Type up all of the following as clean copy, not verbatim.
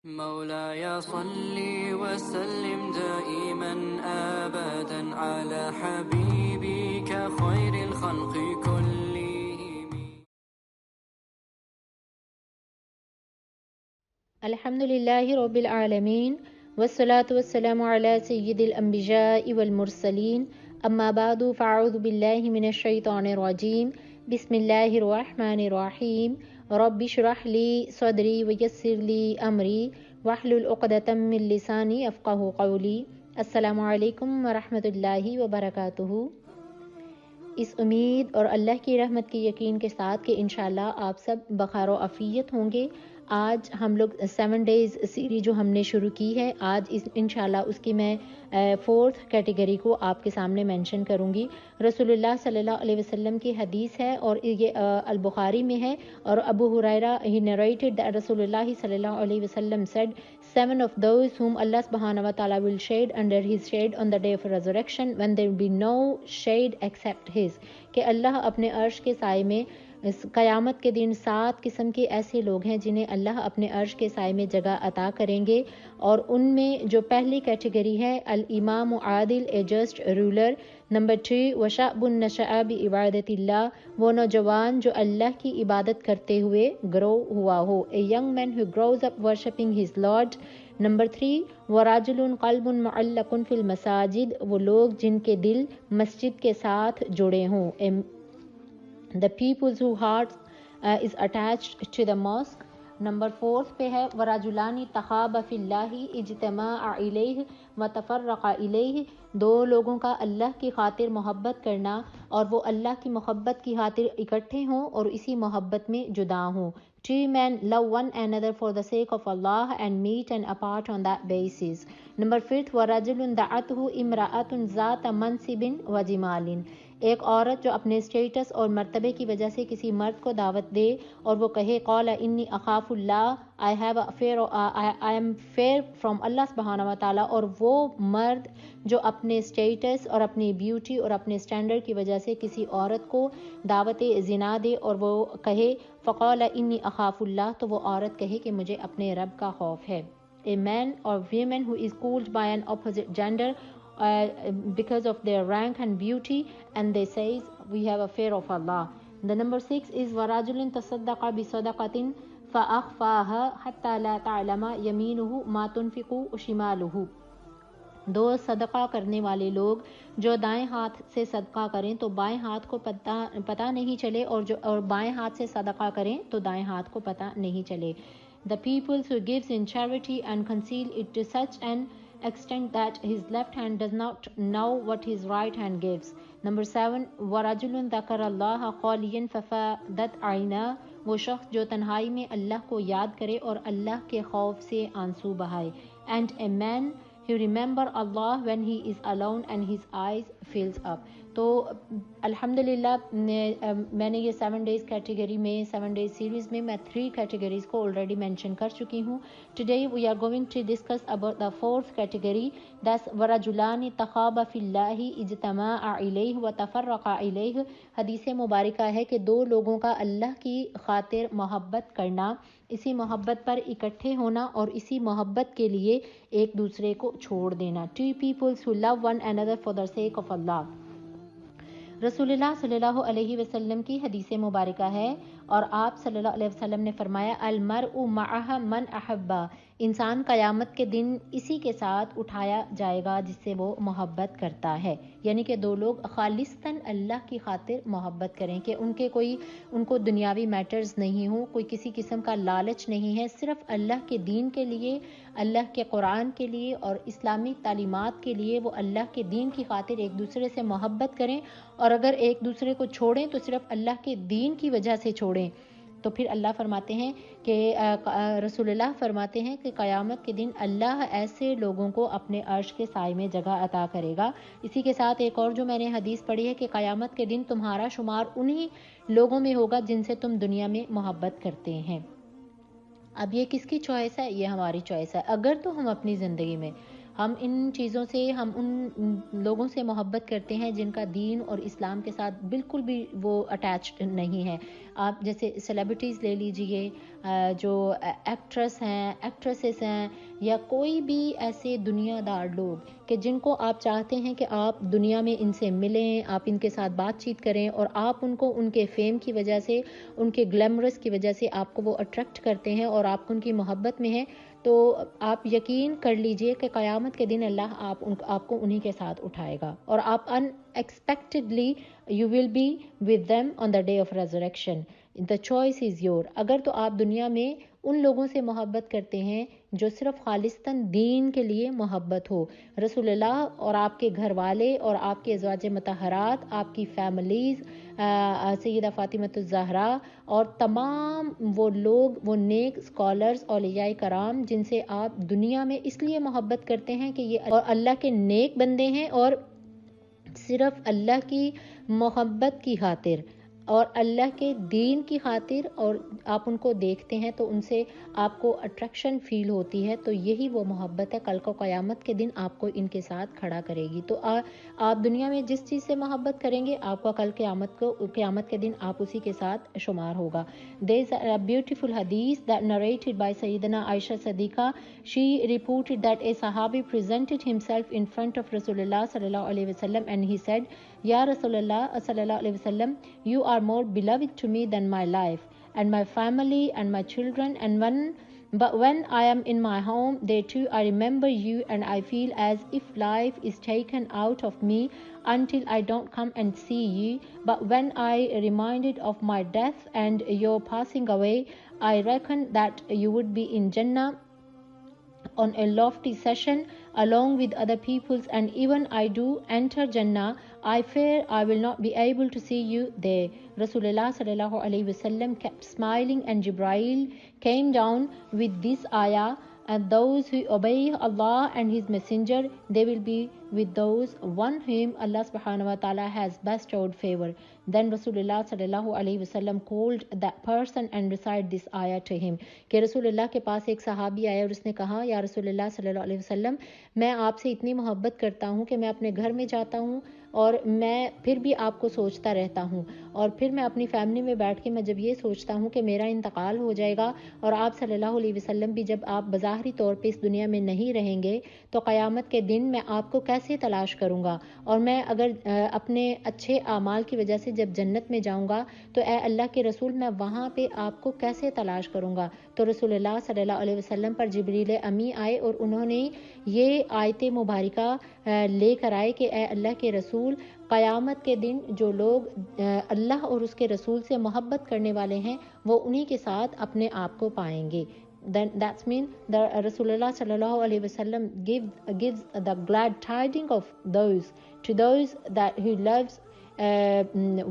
مولاي صل وسلم دائما أبدا على حبيبك خير الخلق كلهم. الحمد لله رب العالمين والصلاة والسلام على سيد الأنبياء والمرسلين أما بعد فأعوذ بالله من الشيطان الرجيم بسم الله الرحمن الرحيم رب اشرح لي صدري ويسر لي أمري واحلل عقدة من لساني يفقهوا قولي. السلام علیکم ورحمۃ اللہ وبرکاتہ. اس امید اور اللہ کی رحمت کی یقین کے ساتھ کہ انشاءاللہ آپ سب بخیر و عافیت ہوں گے. آج ہم لوگ 7 ڈیز سیریز جو ہم نے شروع کی ہے، آج انشاءاللہ اس کی میں 4th کیٹیگری کو آپ کے سامنے مینشن کروں گی. رسول اللہ صلی اللہ علیہ وسلم کی حدیث ہے اور یہ البخاری میں ہے، اور ابو ہریرہ he narrated that رسول اللہ صلی اللہ علیہ وسلم said 7 of those whom Allah subhanahu wa ta'ala will shade under his shade on the day of resurrection when there will be no shade except his. کہ اللہ اپنے عرش کے سائے میں قیامت کے دن 7 قسم کے ایسے لوگ ہیں جنہیں اللہ اپنے عرش کے سائے میں جگہ عطا کریں گے، اور ان میں جو پہلی کیٹیگری ہے الامام عادل اے جسٹ رولر. نمبر 2 وشعب نشأ بعبادت اللہ، وہ نوجوان جو اللہ کی عبادت کرتے ہوئے گرو ہوا ہو. A young man who grows up worshipping his Lord. نمبر 3 وراجل قلب معلق فی المساجد، وہ لوگ جن کے دل مسجد کے ساتھ جڑے ہوں. The people whose heart is attached to the mosque. Number 4 پہ ہے وراجلانی تخابا فی اللہ اجتماع الیہ وتفرق الیہ، 2 لوگوں کا اللہ کی خاطر محبت کرنا اور وہ اللہ کی محبت کی خاطر اکٹھے ہوں اور اسی محبت میں جدا ہوں. 2 men love one another for the sake of Allah and meet and apart on that basis. Number 5 وَرَجُلٌ دَعَتْهُ امْرَأَةٌ ذَاتَ مَنْصِبٍ وَجِمَالٍ، ایک عورت جو اپنے اسٹیٹس اور مرتبے کی وجہ سے کسی مرد کو دعوت دے اور وہ کہے قال انی اخاف اللہ، I am fear from Allah سبحانہ و تعالیٰ، اور وہ مرد جو اپنے اسٹیٹس اور اپنی بیوٹی اور اپنے اسٹینڈرڈ کی وجہ سے کسی عورت کو دعوت زنا دے اور وہ کہے فقال انی اخاف اللہ، تو وہ عورت کہے کہ مجھے اپنے رب کا خوف ہے. A man or woman who is called by an opposite gender because of their rank and beauty and they says we have a fear of Allah. The number 6 is وَرَجُلٍ تَصَدَّقَ بِصَدَقَةٍ فَأَخْفَاهَا حَتَّى لَا تَعْلَمَ يَمِينُهُ مَا تُنْفِقُ شِمَالُهُ. 2 صدقہ کرنے والے لوگ جو دائیں ہاتھ سے صدقہ کریں تو بائیں ہاتھ کو پتہ نہیں چلے، اور بائیں ہاتھ سے صدقہ کریں تو دائیں ہاتھ کو پتہ نہیں چلے. The people who gives in charity and conceal it to such an extent that his left hand does not know what his right hand gives. Number 7 وَرَجُلٌ ذَكَرَ اللَّهَ خَالِيًا فَفَادَتْ عَيْنَاهُ، وہ شخص جو تنہائی میں اللہ کو یاد کرے اور اللہ کے خوف سے آنسو بہائے. And a man who remember Allah when he is alone and his eyes fills up. تو الحمدللہ میں نے یہ 7 ڈیز کیٹیگری میں 7 ڈیز سیریز میں 3 کیٹیگریز کو آلریڈی مینشن کر چکی ہوں. Today we are going to discuss about the 4th category, that's ورجلان تخابا فی اللہ اجتماع الیہ وتفرق الیہ. حدیث مبارکہ ہے کہ 2 لوگوں کا اللہ کی خاطر محبت کرنا، اسی محبت پر اکٹھے ہونا اور اسی محبت کے لیے ایک دوسرے کو چھوڑ دینا. 2 people who love one another for the sake of Allah. رسول اللہ صلی اللہ علیہ وسلم کی حدیث مبارکہ ہے اور آپ صلی اللہ علیہ وسلم نے فرمایا المرء مع من احبا، انسان قیامت کے دن اسی کے ساتھ اٹھایا جائے گا جس سے وہ محبت کرتا ہے. یعنی کہ 2 لوگ خالصتاً اللہ کی خاطر محبت کریں کہ ان کو دنیاوی میٹرز نہیں ہوں، کوئی کسی قسم کا لالچ نہیں ہے، صرف اللہ کے دین کے لیے، اللہ کے قرآن کے لیے اور اسلامی تعلیمات کے لیے وہ اللہ کے دین کی خاطر ایک دوسرے سے محبت کریں، اور اگر ایک دوسرے کو چھوڑیں تو صرف اللہ کے دین کی وجہ سے چھوڑیں. تو پھر اللہ فرماتے ہیں کہ رسول اللہ فرماتے ہیں کہ قیامت کے دن اللہ ایسے لوگوں کو اپنے عرش کے سائے میں جگہ عطا کرے گا. اسی کے ساتھ ایک اور جو میں نے حدیث پڑھی ہے کہ قیامت کے دن تمہارا شمار انہی لوگوں میں ہوگا جن سے تم دنیا میں محبت کرتے ہیں. اب یہ کس کی چوائس ہے؟ یہ ہماری چوائس ہے. اگر تو ہم اپنی زندگی میں ہم ان چیزوں سے، ہم ان لوگوں سے محبت کرتے ہیں جن کا دین اور اسلام کے ساتھ بالکل بھی وہ اٹیچڈ نہیں ہے. آپ جیسے سیلیبریٹیز لے لیجئے، جو ایکٹریس ہیں، ایکٹریسز ہیں، یا کوئی بھی ایسے دنیا دار لوگ کہ جن کو آپ چاہتے ہیں کہ آپ دنیا میں ان سے ملیں، آپ ان کے ساتھ بات چیت کریں، اور آپ ان کو ان کے فیم کی وجہ سے، ان کے گلیمرس کی وجہ سے آپ کو وہ اٹریکٹ کرتے ہیں اور آپ ان کی محبت میں ہیں، تو آپ یقین کر لیجئے کہ قیامت کے دن اللہ آپ کو انہی کے ساتھ اٹھائے گا، اور آپ unexpectedly you will be with them on the day of resurrection. The choice is yours. اگر تو آپ دنیا میں ان لوگوں سے محبت کرتے ہیں جو صرف خالصتاً دین کے لیے محبت ہو، رسول اللہ اور آپ کے گھر والے اور آپ کے ازواج مطہرات، آپ کی فیملیز، سیدہ فاطمۃ الزہرا اور تمام وہ لوگ، وہ نیک اسکالرز، اولیاء کرام جن سے آپ دنیا میں اس لیے محبت کرتے ہیں کہ یہ اللہ کے نیک بندے ہیں، اور صرف اللہ کی محبت کی خاطر اور اللہ کے دین کی خاطر، اور آپ ان کو دیکھتے ہیں تو ان سے آپ کو اٹریکشن فیل ہوتی ہے، تو یہی وہ محبت ہے کل کو قیامت کے دن آپ کو ان کے ساتھ کھڑا کرے گی. تو آپ دنیا میں جس چیز سے محبت کریں گے، آپ کو کل قیامت کے دن آپ اسی کے ساتھ شمار ہوگا. There is a beautiful hadith that narrated by Sayyidina Aisha Siddiqa. She reported that a Sahabi presented himself in front of Rasulullah sallallahu alaihi wasallam and he said, Ya Rasulullah sallallahu alaihi wasallam, you are more beloved to me than my life and my family and my children, but when I am in my home, there too I remember you and I feel as if life is taken out of me until I don't come and see you. But when I reminded of my death and your passing away, I reckon that you would be in Jannah on a lofty session along with other peoples, and even I do enter Jannah, I fear I will not be able to see you there. Rasulullah sallallahu alaihi wasallam kept smiling and Jibreel came down with this ayah, and those who obey Allah and His Messenger, they will be with those one whom Allah subhanahu wa ta'ala has bestowed favor. Then Rasulullah sallallahu alaihi wasallam called that person and recited this ayah to him. کہ رسول اللہ کے پاس ایک صحابی آیا اور اس نے کہا، یا رسول اللہ صلی اللہ علیہ وسلم، میں آپ سے اتنی محبت کرتا ہوں کہ میں اپنے گھر میں جاتا ہوں اور میں پھر بھی آپ کو سوچتا رہتا ہوں، اور پھر میں اپنی فیملی میں بیٹھ کے میں جب یہ سوچتا ہوں کہ میرا انتقال ہو جائے گا اور آپ صلی اللہ علیہ وسلم بھی جب آپ بظاہری طور پہ اس دنیا میں نہیں رہیں گے تو قیامت کے دن میں آپ کو کیسے تلاش کروں گا، اور میں اگر اپنے اچھے اعمال کی وجہ سے جب جنت میں جاؤں گا تو اے اللہ کے رسول میں وہاں پہ آپ کو کیسے تلاش کروں گا. تو رسول اللہ صلی اللہ علیہ وسلم پر جبریل امی آئے اور انہوں نے یہ آیت مبارکہ لے کر آئے کہ اے اللہ کے رسول، قیامت کے دن جو لوگ اللہ اور اس کے رسول سے محبت کرنے والے ہیں وہ انہی کے ساتھ اپنے آپ کو پائیں گے. Then that's mean the Rasulullah sallallahu alaihi wasallam gives the glad tidings of those that who loves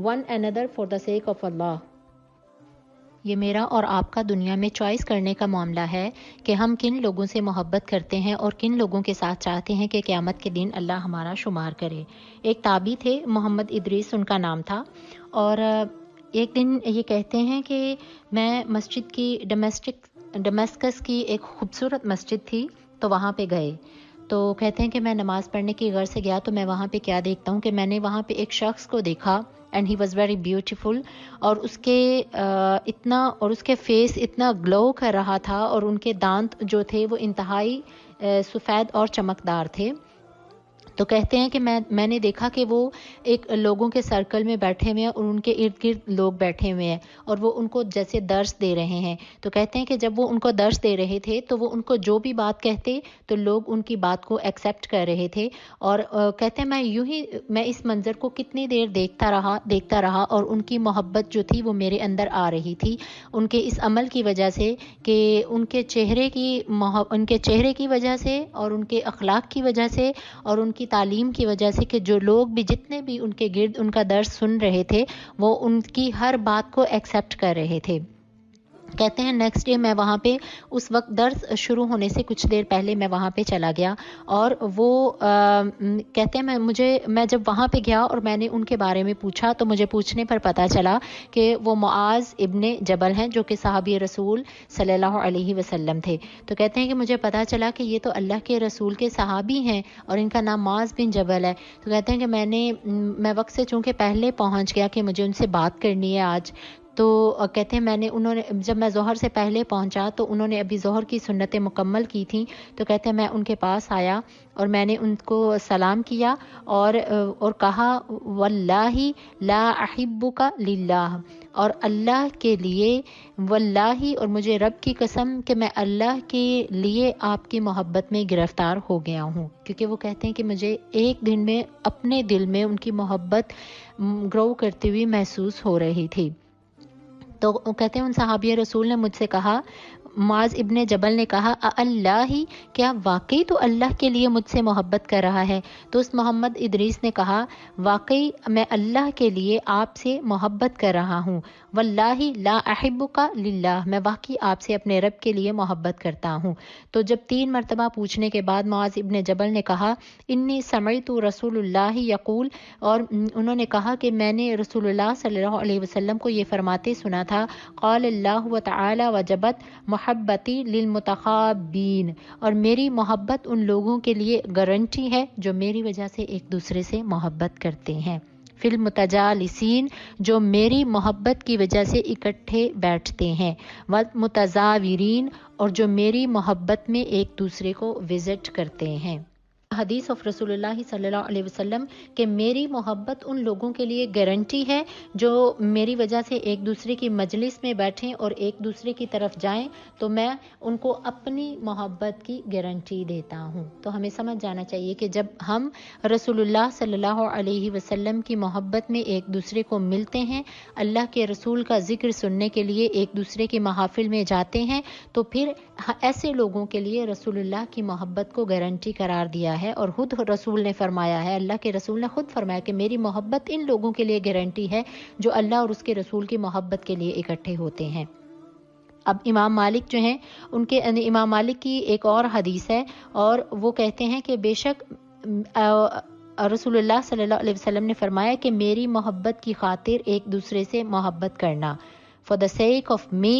one another for the sake of Allah. یہ میرا اور آپ کا دنیا میں چوائس کرنے کا معاملہ ہے کہ ہم کن لوگوں سے محبت کرتے ہیں اور کن لوگوں کے ساتھ چاہتے ہیں کہ قیامت کے دن اللہ ہمارا شمار کرے. ایک تابعی تھے، محمد ادریس ان کا نام تھا، اور ایک دن یہ کہتے ہیں کہ میں مسجد کی ڈمیسکس کی ایک خوبصورت مسجد تھی تو وہاں پہ گئے، تو کہتے ہیں کہ میں نماز پڑھنے کی غرض سے گیا تو میں وہاں پہ کیا دیکھتا ہوں کہ میں نے وہاں پہ ایک شخص کو دیکھا and he was very beautiful, اور اس کے فیس اتنا گلو کر رہا تھا اور ان کے دانت جو تھے وہ انتہائی سفید اور چمکدار تھے. تو کہتے ہیں کہ میں نے دیکھا کہ وہ ایک لوگوں کے سرکل میں بیٹھے ہوئے ہیں اور ان کے ارد گرد لوگ بیٹھے ہوئے ہیں اور وہ ان کو جیسے درس دے رہے ہیں. تو کہتے ہیں کہ جب وہ ان کو درس دے رہے تھے تو وہ ان کو جو بھی بات کہتے تو لوگ ان کی بات کو ایکسیپٹ کر رہے تھے. اور کہتے ہیں میں اس منظر کو کتنی دیر دیکھتا رہا اور ان کی محبت جو تھی وہ میرے اندر آ رہی تھی ان کے اس عمل کی وجہ سے، کہ ان کے چہرے کی وجہ سے اور ان کے اخلاق کی وجہ سے اور ان کی تعلیم کی وجہ سے، کہ جو لوگ بھی جتنے بھی ان کے گرد ان کا درس سن رہے تھے وہ ان کی ہر بات کو ایکسیپٹ کر رہے تھے. کہتے ہیں نیکسٹ ڈے میں وہاں پہ اس وقت درس شروع ہونے سے کچھ دیر پہلے میں وہاں پہ چلا گیا، اور وہ کہتے ہیں میں جب وہاں پہ گیا اور میں نے ان کے بارے میں پوچھا تو مجھے پوچھنے پر پتہ چلا کہ وہ معاذ ابن جبل ہیں جو کہ صحابی رسول صلی اللہ علیہ وسلم تھے. تو کہتے ہیں کہ مجھے پتہ چلا کہ یہ تو اللہ کے رسول کے صحابی ہیں اور ان کا نام معاذ بن جبل ہے. تو کہتے ہیں کہ میں وقت سے چونکہ پہلے پہنچ گیا کہ مجھے ان سے بات کرنی ہے آج، تو کہتے ہیں جب میں ظہر سے پہلے پہنچا تو انہوں نے ابھی ظہر کی سنتیں مکمل کی تھیں، تو کہتے ہیں میں ان کے پاس آیا اور میں نے ان کو سلام کیا اور کہا واللہ لا احبک للہ، اور اللہ کے لیے، واللہ اور مجھے رب کی قسم کہ میں اللہ کے لیے آپ کی محبت میں گرفتار ہو گیا ہوں، کیونکہ وہ کہتے ہیں کہ مجھے ایک دن میں اپنے دل میں ان کی محبت گرو کرتی ہوئی محسوس ہو رہی تھی۔ تو کہتے ہیں ان صحابی رسول نے مجھ سے کہا، معاذ ابن جبل نے کہا اللہ، کیا واقعی تو اللہ کے لیے مجھ سے محبت کر رہا ہے؟ تو اس محمد ادریس نے کہا واقعی میں اللہ کے لیے آپ سے محبت کر رہا ہوں، واللہ لا احبک للہ، میں واقعی آپ سے اپنے رب کے لیے محبت کرتا ہوں۔ تو جب 3 مرتبہ پوچھنے کے بعد معاذ ابن جبل نے کہا انی سمعت رسول اللہ یقول، اور انہوں نے کہا کہ میں نے رسول اللہ صلی اللہ علیہ وسلم کو یہ فرماتے سنا تھا، قال اللہ تعالی وجبت محبتی للمتخابین، اور میری محبت ان لوگوں کے لیے گارنٹی ہے جو میری وجہ سے ایک دوسرے سے محبت کرتے ہیں، فی المتجالسین، جو میری محبت کی وجہ سے اکٹھے بیٹھتے ہیں، والمتزاورین، اور جو میری محبت میں ایک دوسرے کو وزٹ کرتے ہیں۔ حدیث آف رسول اللہ صلی اللہ علیہ وسلم کہ میری محبت ان لوگوں کے لیے گارنٹی ہے جو میری وجہ سے ایک دوسرے کی مجلس میں بیٹھیں اور ایک دوسرے کی طرف جائیں، تو میں ان کو اپنی محبت کی گارنٹی دیتا ہوں۔ تو ہمیں سمجھ جانا چاہیے کہ جب ہم رسول اللہ صلی اللہ علیہ وسلم کی محبت میں ایک دوسرے کو ملتے ہیں، اللہ کے رسول کا ذکر سننے کے لیے ایک دوسرے کی محافل میں جاتے ہیں، تو پھر ایسے لوگوں کے لیے رسول اللہ کی محبت کو گارنٹی قرار دیا ہے، اور خود رسول نے فرمایا ہے، اللہ کے رسول نے خود فرمایا کہ میری محبت ان لوگوں کے لیے گارنٹی ہے جو اللہ اور اس کے رسول کی محبت کے لیے اکٹھے ہوتے ہیں۔ اب امام مالک جو ہیں، امام مالک کی ایک اور حدیث ہے، اور وہ کہتے ہیں کہ بے شک رسول اللہ صلی اللہ علیہ وسلم نے فرمایا کہ میری محبت کی خاطر ایک دوسرے سے محبت کرنا، for the sake of me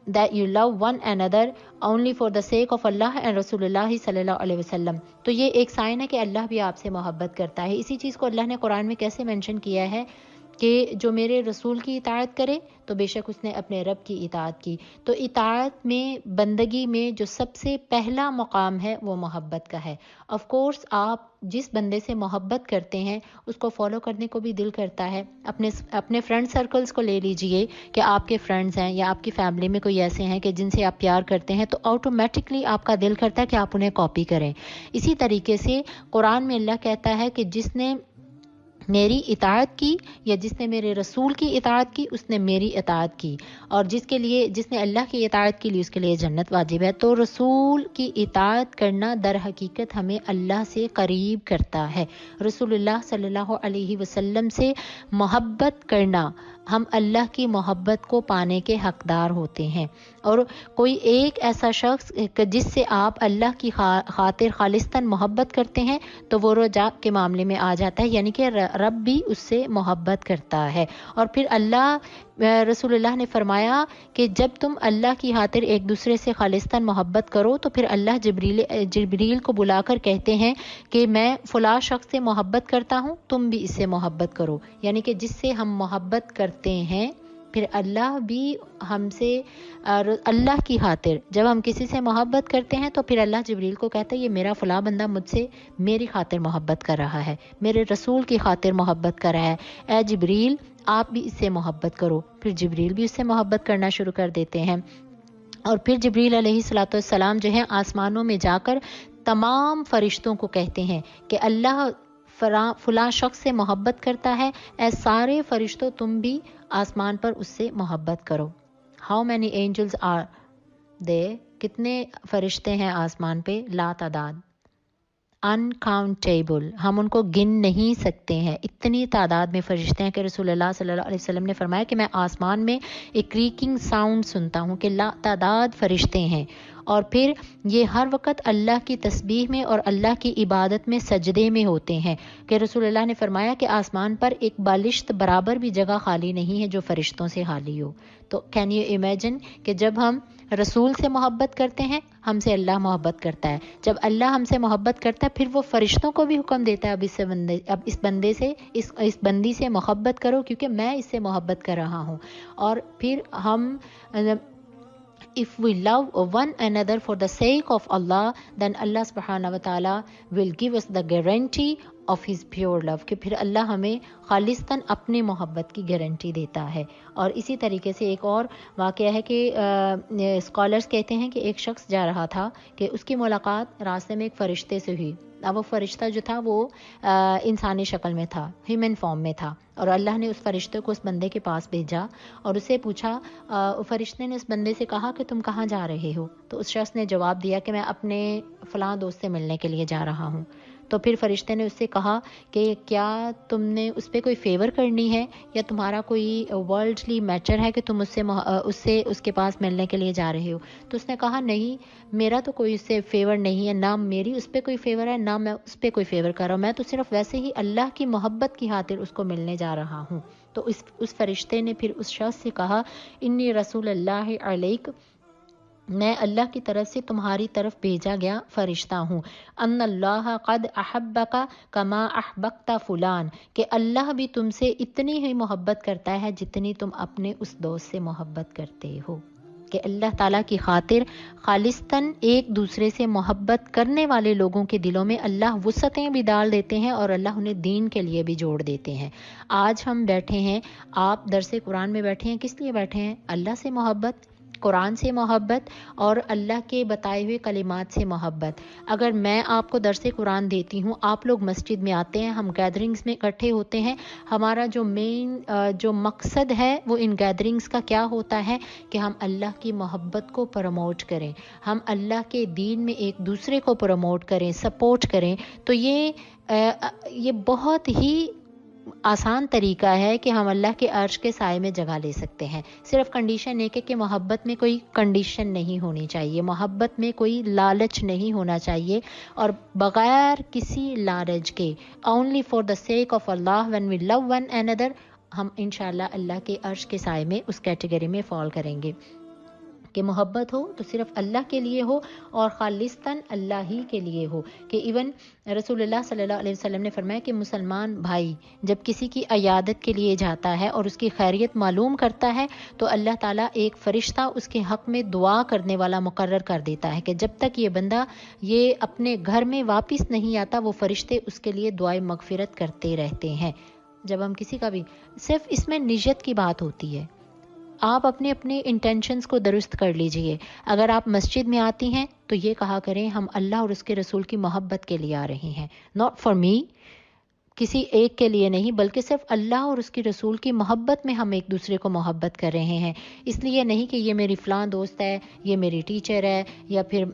that you love one another only for the sake of Allah and رسول اللہ صلی اللہ علیہ وسلم۔ تو یہ ایک سائن ہے کہ اللہ بھی آپ سے محبت کرتا ہے۔ اسی چیز کو اللہ نے قرآن میں کیسے مینشن کیا ہے کہ جو میرے رسول کی اطاعت کرے تو بے شک اس نے اپنے رب کی اطاعت کی۔ تو اطاعت میں، بندگی میں جو سب سے پہلا مقام ہے وہ محبت کا ہے۔ آف کورس آپ جس بندے سے محبت کرتے ہیں اس کو فالو کرنے کو بھی دل کرتا ہے۔ اپنے فرینڈ سرکلز کو لے لیجئے کہ آپ کے فرینڈز ہیں یا آپ کی فیملی میں کوئی ایسے ہیں کہ جن سے آپ پیار کرتے ہیں، تو آٹومیٹکلی آپ کا دل کرتا ہے کہ آپ انہیں کاپی کریں۔ اسی طریقے سے قرآن میں اللہ کہتا ہے کہ جس نے میری اطاعت کی یا جس نے میرے رسول کی اطاعت کی اس نے میری اطاعت کی، اور جس نے اللہ کی اطاعت کی لی اس کے لیے جنت واجب ہے۔ تو رسول کی اطاعت کرنا در حقیقت ہمیں اللہ سے قریب کرتا ہے۔ رسول اللہ صلی اللہ علیہ وسلم سے محبت کرنا، ہم اللہ کی محبت کو پانے کے حقدار ہوتے ہیں۔ اور کوئی ایک ایسا شخص جس سے آپ اللہ کی خاطر خالصتاً محبت کرتے ہیں تو وہ رجاء کے معاملے میں آ جاتا ہے، یعنی کہ رب بھی اس سے محبت کرتا ہے۔ اور پھر رسول اللہ نے فرمایا کہ جب تم اللہ کی خاطر ایک دوسرے سے خالصتاً محبت کرو تو پھر اللہ جبریل کو بلا کر کہتے ہیں کہ میں فلاں شخص سے محبت کرتا ہوں، تم بھی اس سے محبت کرو، یعنی کہ جس سے ہم محبت کرتے ہیں پھر اللہ بھی ہم سے، اللہ کی خاطر جب ہم کسی سے محبت کرتے ہیں تو پھر اللہ جبریل کو کہتا ہے یہ میرا فلاں بندہ مجھ سے میری خاطر محبت کر رہا ہے، میرے رسول کی خاطر محبت کر رہا ہے، اے جبریل آپ بھی اس سے محبت کرو۔ پھر جبریل بھی اس سے محبت کرنا شروع کر دیتے ہیں، اور پھر جبریل علیہ السلام جو ہے آسمانوں میں جا کر تمام فرشتوں کو کہتے ہیں کہ اللہ فلاں شخص سے محبت کرتا ہے، اے سارے فرشتوں تم بھی آسمان پر اس سے محبت کرو۔ ہاؤ مینی اینجلز آر دے، کتنے فرشتے ہیں آسمان پہ؟ لا تعداد، انکاؤنٹیبل، ہم ان کو گن نہیں سکتے ہیں، اتنی تعداد میں فرشتے ہیں کہ رسول اللہ صلی اللہ علیہ وسلم نے فرمایا کہ میں آسمان میں ایک کریکنگ ساؤنڈ سنتا ہوں کہ لا تعداد فرشتے ہیں، اور پھر یہ ہر وقت اللہ کی تسبیح میں اور اللہ کی عبادت میں سجدے میں ہوتے ہیں کہ رسول اللہ نے فرمایا کہ آسمان پر ایک بالشت برابر بھی جگہ خالی نہیں ہے جو فرشتوں سے خالی ہو۔ تو کین یو امیجن کہ جب ہم رسول سے محبت کرتے ہیں، ہم سے اللہ محبت کرتا ہے. جب اللہ ہم سے محبت کرتا ہے پھر وہ فرشتوں کو بھی حکم دیتا ہے اب اس بندی سے محبت کرو کیونکہ میں اس سے محبت کر رہا ہوں. اور پھر ہم if we love one another for the sake of Allah, then Allah subhanahu wa ta'ala will give us the guarantee of his pure love, کہ پھر اللہ ہمیں خالصتاً اپنی محبت کی گارنٹی دیتا ہے. اور اسی طریقے سے ایک اور واقعہ ہے کہ اسکالرز کہتے ہیں کہ ایک شخص جا رہا تھا کہ اس کی ملاقات راستے میں ایک فرشتے سے ہوئی. اب وہ فرشتہ جو تھا وہ انسانی شکل میں تھا، ہیومن فارم میں تھا، اور اللہ نے اس فرشتے کو اس بندے کے پاس بھیجا اور اسے پوچھا. فرشتے نے اس بندے سے کہا کہ تم کہاں جا رہے ہو؟ تو اس شخص نے جواب دیا کہ میں اپنے فلاں دوست سے ملنے کے لیے جا رہا ہوں. تو پھر فرشتے نے اس سے کہا کہ کیا تم نے اس پہ کوئی فیور کرنی ہے یا تمہارا کوئی ورلڈلی میٹر ہے کہ تم اس کے پاس ملنے کے لیے جا رہے ہو؟ تو اس نے کہا نہیں، میرا تو کوئی اس سے فیور نہیں ہے، نہ میری اس پہ کوئی فیور ہے نہ میں اس پہ کوئی فیور کر رہا ہوں، میں تو صرف ویسے ہی اللہ کی محبت کی خاطر اس کو ملنے جا رہا ہوں. تو اس فرشتے نے پھر اس شخص سے کہا انی رسول اللہ علیک، میں اللہ کی طرف سے تمہاری طرف بھیجا گیا فرشتہ ہوں. ان اللہ قد احبک کما احببت فلان، کہ اللہ بھی تم سے اتنی ہی محبت کرتا ہے جتنی تم اپنے اس دوست سے محبت کرتے ہو. کہ اللہ تعالیٰ کی خاطر خالصتاً ایک دوسرے سے محبت کرنے والے لوگوں کے دلوں میں اللہ وسعتیں بھی ڈال دیتے ہیں اور اللہ انہیں دین کے لیے بھی جوڑ دیتے ہیں. آج ہم بیٹھے ہیں، آپ درس قرآن میں بیٹھے ہیں، کس لیے بیٹھے ہیں؟ اللہ سے محبت، قرآن سے محبت اور اللہ کے بتائے ہوئے کلمات سے محبت. اگر میں آپ کو درس قرآن دیتی ہوں، آپ لوگ مسجد میں آتے ہیں، ہم گیدرنگز میں اکٹھے ہوتے ہیں، ہمارا جو مقصد ہے وہ ان گیدرنگز کا کیا ہوتا ہے کہ ہم اللہ کی محبت کو پروموٹ کریں، ہم اللہ کے دین میں ایک دوسرے کو پروموٹ کریں، سپورٹ کریں. تو یہ بہت ہی آسان طریقہ ہے کہ ہم اللہ کے عرش کے سائے میں جگہ لے سکتے ہیں. صرف کنڈیشن ایک ہے کہ محبت میں کوئی کنڈیشن نہیں ہونی چاہیے، محبت میں کوئی لالچ نہیں ہونا چاہیے، اور بغیر کسی لالچ کے only for the sake of Allah when we love one another ہم انشاءاللہ اللہ کے عرش کے سائے میں اس کیٹیگری میں فال کریں گے. کہ محبت ہو تو صرف اللہ کے لیے ہو اور خالصتاً اللہ ہی کے لیے ہو. کہ ایون رسول اللہ صلی اللہ علیہ وسلم نے فرمایا کہ مسلمان بھائی جب کسی کی عیادت کے لیے جاتا ہے اور اس کی خیریت معلوم کرتا ہے تو اللہ تعالیٰ ایک فرشتہ اس کے حق میں دعا کرنے والا مقرر کر دیتا ہے کہ جب تک یہ بندہ یہ اپنے گھر میں واپس نہیں آتا وہ فرشتے اس کے لیے دعائے مغفرت کرتے رہتے ہیں. جب ہم کسی کا بھی صرف اس میں نیت کی بات ہوتی ہے، آپ اپنے انٹینشنز کو درست کر لیجئے. اگر آپ مسجد میں آتی ہیں تو یہ کہا کریں ہم اللہ اور اس کے رسول کی محبت کے لیے آ رہے ہیں، not for me، کسی ایک کے لیے نہیں بلکہ صرف اللہ اور اس کے رسول کی محبت میں ہم ایک دوسرے کو محبت کر رہے ہیں. اس لیے نہیں کہ یہ میری فلاں دوست ہے، یہ میری ٹیچر ہے، یا پھر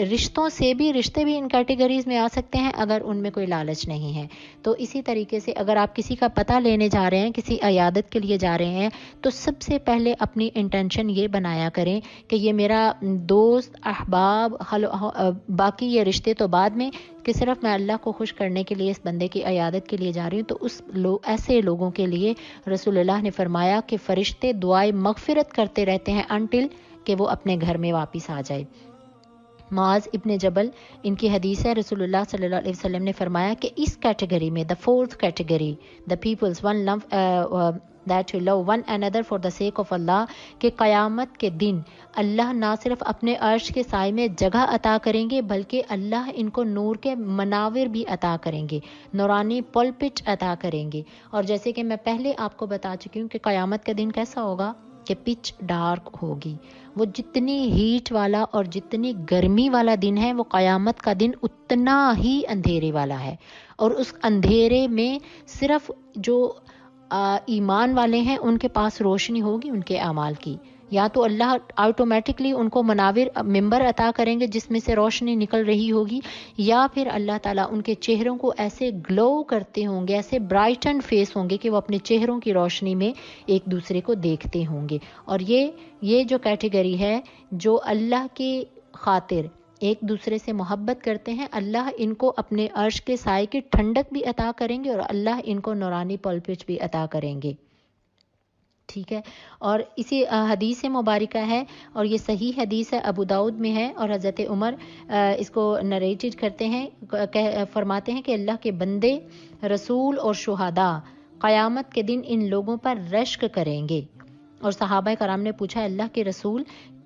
رشتے بھی ان کیٹیگریز میں آ سکتے ہیں اگر ان میں کوئی لالچ نہیں ہے. تو اسی طریقے سے اگر آپ کسی کا پتہ لینے جا رہے ہیں، کسی عیادت کے لیے جا رہے ہیں، تو سب سے پہلے اپنی انٹینشن یہ بنایا کریں کہ یہ میرا دوست، احباب، باقی یہ رشتے تو بعد میں، کہ صرف میں اللہ کو خوش کرنے کے لیے اس بندے کی عیادت کے لیے جا رہی ہوں. تو ایسے لوگوں کے لیے رسول اللہ نے فرمایا کہ فرشتے دعائے مغفرت کرتے رہتے ہیں انٹل کہ وہ اپنے گھر میں واپس آ جائے. معاذ ابن جبل، ان کی حدیث ہے، رسول اللہ صلی اللہ علیہ وسلم نے فرمایا کہ اس کیٹیگری میں the fourth category the people's one love that will love one another for the sake of Allah، کہ قیامت کے دن اللہ نہ صرف اپنے عرش کے سائے میں جگہ عطا کریں گے بلکہ اللہ ان کو نور کے مناور بھی عطا کریں گے، نورانی پلپٹ عطا کریں گے. اور جیسے کہ میں پہلے آپ کو بتا چکی ہوں کہ قیامت کا دن کیسا ہوگا کہ پچ ڈارک ہوگی. وہ جتنی ہیٹ والا اور جتنی گرمی والا دن ہے وہ قیامت کا دن اتنا ہی اندھیرے والا ہے. اور اس اندھیرے میں صرف جو ایمان والے ہیں ان کے پاس روشنی ہوگی ان کے اعمال کی، یا تو اللہ آٹومیٹکلی ان کو مناور ممبر عطا کریں گے جس میں سے روشنی نکل رہی ہوگی، یا پھر اللہ تعالیٰ ان کے چہروں کو ایسے گلو کرتے ہوں گے، ایسے برائٹن فیس ہوں گے کہ وہ اپنے چہروں کی روشنی میں ایک دوسرے کو دیکھتے ہوں گے. اور یہ جو کیٹیگری ہے جو اللہ کی خاطر ایک دوسرے سے محبت کرتے ہیں، اللہ ان کو اپنے عرش کے سائے کی ٹھنڈک بھی عطا کریں گے اور اللہ ان کو نورانی پلپٹ بھی عطا کریں گے. ٹھیک ہے. اور اسی حدیث مبارکہ ہے اور یہ صحیح حدیث ہے، ابو داؤد میں ہے، اور حضرت عمر اس کو نریٹڈ کرتے ہیں، فرماتے ہیں کہ اللہ کے بندے، رسول اور شہداء قیامت کے دن ان لوگوں پر رشک کریں گے. اور صحابہ کرام نے پوچھا اللہ کے رسول،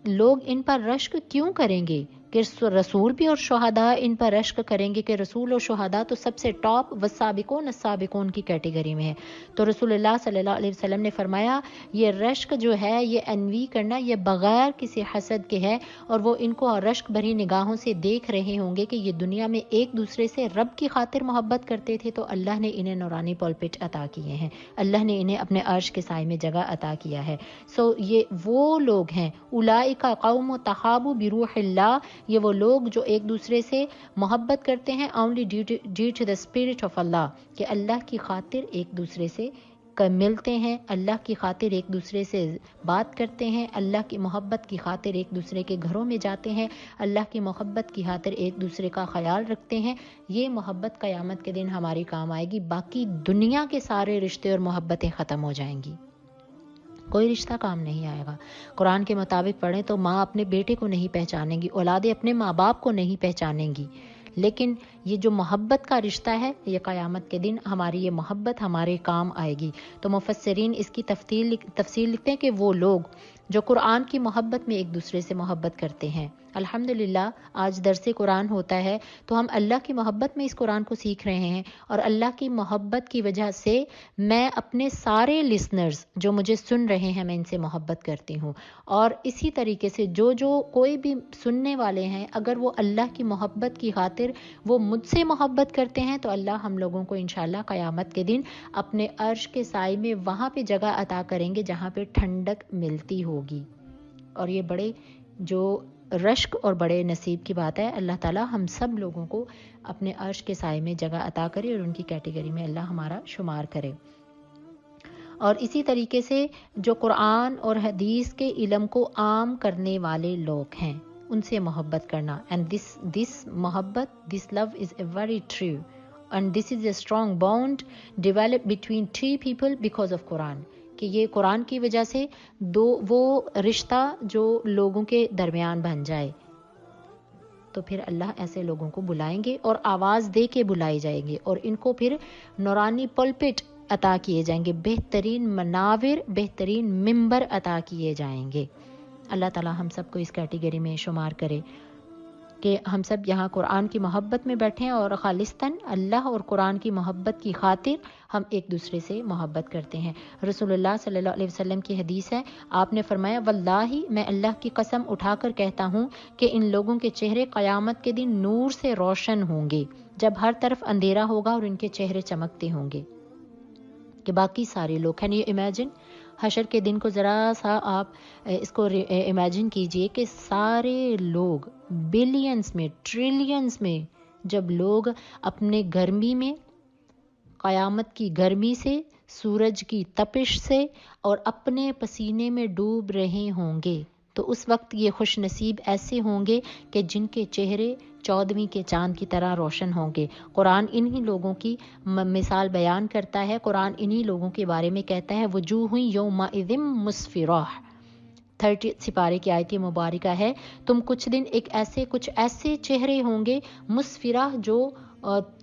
لوگ ان پر رشک کیوں کریں گے کہ رسول بھی اور شہداء ان پر رشک کریں گے؟ کہ رسول اور شہداء تو سب سے ٹاپ والسابقون السابقون کی کیٹیگری میں ہے. تو رسول اللہ صلی اللہ علیہ وسلم نے فرمایا یہ رشک جو ہے، یہ انوی کرنا، یہ بغیر کسی حسد کے ہے، اور وہ ان کو رشک بھری نگاہوں سے دیکھ رہے ہوں گے کہ یہ دنیا میں ایک دوسرے سے رب کی خاطر محبت کرتے تھے تو اللہ نے انہیں نورانی پلپٹ عطا کیے ہیں، اللہ نے انہیں اپنے عرش کے سائے میں جگہ عطا کیا ہے. یہ وہ لوگ ہیں، اولئک قوم تحابوا بروح اللہ، یہ وہ لوگ جو ایک دوسرے سے محبت کرتے ہیں only due to the spirit of Allah، کہ اللہ کی خاطر ایک دوسرے سے ملتے ہیں، اللہ کی خاطر ایک دوسرے سے بات کرتے ہیں، اللہ کی محبت کی خاطر ایک دوسرے کے گھروں میں جاتے ہیں، اللہ کی محبت کی خاطر ایک دوسرے کا خیال رکھتے ہیں. یہ محبت قیامت کے دن ہماری کام آئے گی. باقی دنیا کے سارے رشتے اور محبتیں ختم ہو جائیں گی، کوئی رشتہ کام نہیں آئے گا. قرآن کے مطابق پڑھیں تو ماں اپنے بیٹے کو نہیں پہچانیں گی، اولادیں اپنے ماں باپ کو نہیں پہچانیں گی، لیکن یہ جو محبت کا رشتہ ہے، یہ قیامت کے دن ہماری یہ محبت ہمارے کام آئے گی. تو مفسرین اس کی تفصیل لکھتے ہیں کہ وہ لوگ جو قرآن کی محبت میں ایک دوسرے سے محبت کرتے ہیں. الحمدللہ آج درس قرآن ہوتا ہے تو ہم اللہ کی محبت میں اس قرآن کو سیکھ رہے ہیں، اور اللہ کی محبت کی وجہ سے میں اپنے سارے لسنرز جو مجھے سن رہے ہیں میں ان سے محبت کرتی ہوں. اور اسی طریقے سے جو کوئی بھی سننے والے ہیں، اگر وہ اللہ کی محبت کی خاطر وہ مجھ سے محبت کرتے ہیں تو اللہ ہم لوگوں کو انشاءاللہ قیامت کے دن اپنے عرش کے سائے میں وہاں پہ جگہ عطا کریں گے جہاں پہ ٹھنڈک ملتی ہوگی. اور یہ بڑے جو رشک اور بڑے نصیب کی بات ہے. اللہ تعالی ہم سب لوگوں کو اپنے عرش کے سائے میں جگہ عطا کرے اور ان کی کیٹیگری میں اللہ ہمارا شمار کرے. اور اسی طریقے سے جو قرآن اور حدیث کے علم کو عام کرنے والے لوگ ہیں ان سے محبت کرنا. اینڈ this محبت, this love is a very true and this is a strong bond developed between two people because of Quran. کہ یہ قرآن کی وجہ سے وہ رشتہ جو لوگوں کے درمیان بن جائے تو پھر اللہ ایسے لوگوں کو بلائیں گے اور آواز دے کے بلائے جائیں گے، اور ان کو پھر نورانی پلپٹ عطا کیے جائیں گے، بہترین مناور، بہترین ممبر عطا کیے جائیں گے. اللہ تعالی ہم سب کو اس کیٹیگری میں شمار کرے کہ ہم سب یہاں قرآن کی محبت میں بیٹھیں اور خالصتاً اللہ اور قرآن کی محبت کی خاطر ہم ایک دوسرے سے محبت کرتے ہیں. رسول اللہ صلی اللہ علیہ وسلم کی حدیث ہے، آپ نے فرمایا واللہ میں اللہ کی قسم اٹھا کر کہتا ہوں کہ ان لوگوں کے چہرے قیامت کے دن نور سے روشن ہوں گے جب ہر طرف اندھیرا ہوگا اور ان کے چہرے چمکتے ہوں گے کہ باقی سارے لوگ. کین یو امیجن حشر کے دن کو ذرا سا آپ اس کو امیجن کیجئے کہ سارے لوگ بلینز میں، ٹریلینز میں، جب لوگ اپنے گرمی میں، قیامت کی گرمی سے، سورج کی تپش سے اور اپنے پسینے میں ڈوب رہے ہوں گے تو اس وقت یہ خوش نصیب ایسے ہوں گے کہ جن کے چہرے 14ویں کے چاند کی طرح روشن ہوں گے. قرآن انہی لوگوں کی مثال بیان کرتا ہے، قرآن انہی لوگوں کے بارے میں کہتا ہے وجوہ یومئذ مسفرہ. 30 سپارے کی آیت مبارکہ ہے تم کچھ دن کچھ ایسے چہرے ہوں گے مسفرہ جو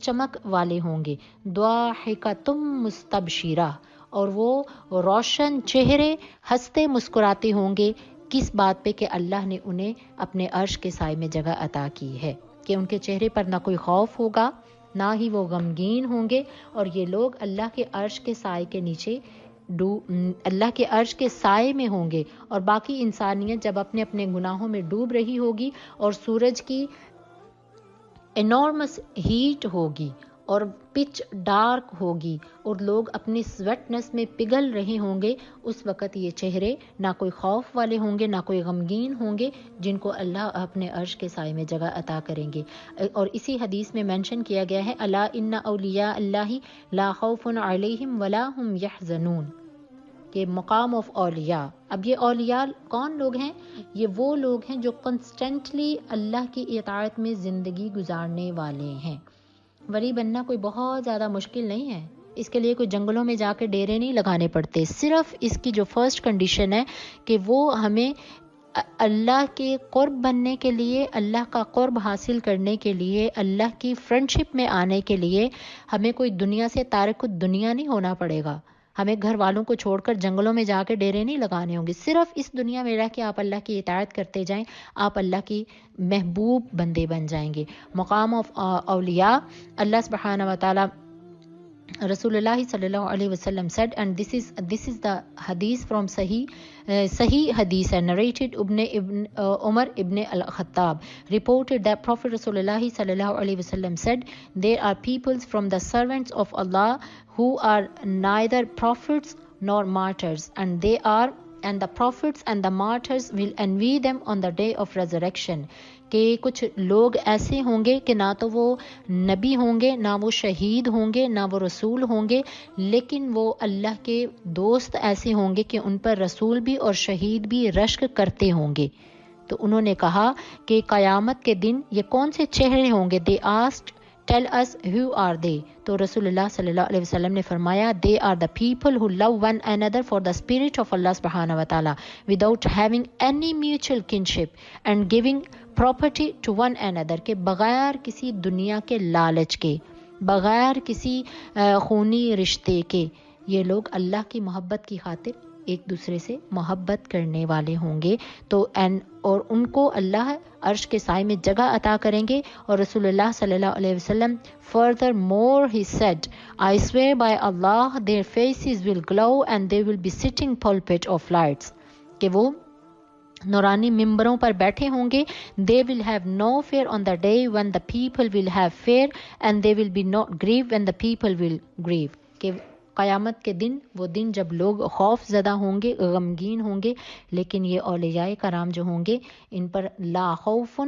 چمک والے ہوں گے، ضاحکۃ مستبشرہ، اور وہ روشن چہرے ہنستے مسکراتے ہوں گے. کس بات پہ؟ کہ اللہ نے انہیں اپنے عرش کے سائے میں جگہ عطا کی ہے، کہ ان کے چہرے پر نہ کوئی خوف ہوگا نہ ہی وہ غمگین ہوں گے، اور یہ لوگ اللہ کے عرش کے سائے کے نیچے اللہ کے عرش کے سائے میں ہوں گے. اور باقی انسانیت جب اپنے اپنے گناہوں میں ڈوب رہی ہوگی اور سورج کی انارمس ہیٹ ہوگی اور پچ ڈارک ہوگی اور لوگ اپنی سویٹنس میں پگھل رہے ہوں گے، اس وقت یہ چہرے نہ کوئی خوف والے ہوں گے نہ کوئی غمگین ہوں گے، جن کو اللہ اپنے عرش کے سائے میں جگہ عطا کریں گے. اور اسی حدیث میں مینشن کیا گیا ہے الا ان اولیاء اللہ لا خوف علیہم ولا هم یحزنون، کہ مقام آف اولیاء. اب یہ اولیاء کون لوگ ہیں؟ یہ وہ لوگ ہیں جو کنسٹنٹلی اللہ کی اطاعت میں زندگی گزارنے والے ہیں. ولی بننا کوئی بہت زیادہ مشکل نہیں ہے، اس کے لیے کوئی جنگلوں میں جا کے ڈیرے نہیں لگانے پڑتے. صرف اس کی جو فرسٹ کنڈیشن ہے کہ وہ ہمیں اللہ کے قرب بننے کے لیے، اللہ کا قرب حاصل کرنے کے لیے، اللہ کی فرینڈشپ میں آنے کے لیے ہمیں کوئی دنیا سے تارک الدنیا نہیں ہونا پڑے گا. ہمیں گھر والوں کو چھوڑ کر جنگلوں میں جا کے ڈیرے نہیں لگانے ہوں گے. صرف اس دنیا میں رہ کے آپ اللہ کی اطاعت کرتے جائیں، آپ اللہ کی محبوب بندے بن جائیں گے. مقام آف اولیاء، اللہ سبحانہ و تعالی، رسول اللہ صلی اللہ علیہ وسلم said, and this is the hadith from Sahih hadith and narrated Umar ibn al-Khattab reported that Prophet Rasulullah sallallahu alaihi wasallam said, there are peoples from the servants of Allah who are neither prophets nor martyrs, and the prophets and the martyrs will envy them on the day of resurrection. کہ کچھ لوگ ایسے ہوں گے کہ نہ تو وہ نبی ہوں گے، نہ وہ شہید ہوں گے، نہ وہ رسول ہوں گے، لیکن وہ اللہ کے دوست ایسے ہوں گے کہ ان پر رسول بھی اور شہید بھی رشک کرتے ہوں گے. تو انہوں نے کہا کہ قیامت کے دن یہ کون سے چہرے ہوں گے؟ They asked, tell us who are they. تو رسول اللہ صلی اللہ علیہ وسلم نے فرمایا they are the people who love one another for the spirit of Allah subhanahu wa ta'ala without having any mutual kinship and giving property to one another، کہ بغیر کسی دنیا کے لالچ کے، بغیر کسی خونی رشتے کے، یہ لوگ اللہ کی محبت کی خاطر ایک دوسرے سے محبت کرنے والے ہوں گے. تو اور ان کو اللہ عرش کے سائے میں جگہ عطا کریں گے. اور رسول اللہ صلی اللہ علیہ وسلم furthermore he said, I swear by Allah their faces will glow and they will be sitting pulpit of lights، کہ وہ نورانی ممبروں پر بیٹھے ہوں گے. They will have no fear on the day when the people will have fear and they will be not grieve when the people will grieve، کہ قیامت کے دن، وہ دن جب لوگ خوف زدہ ہوں گے، غمگین ہوں گے، لیکن یہ اولیاء کرام جو ہوں گے ان پر لا خوف،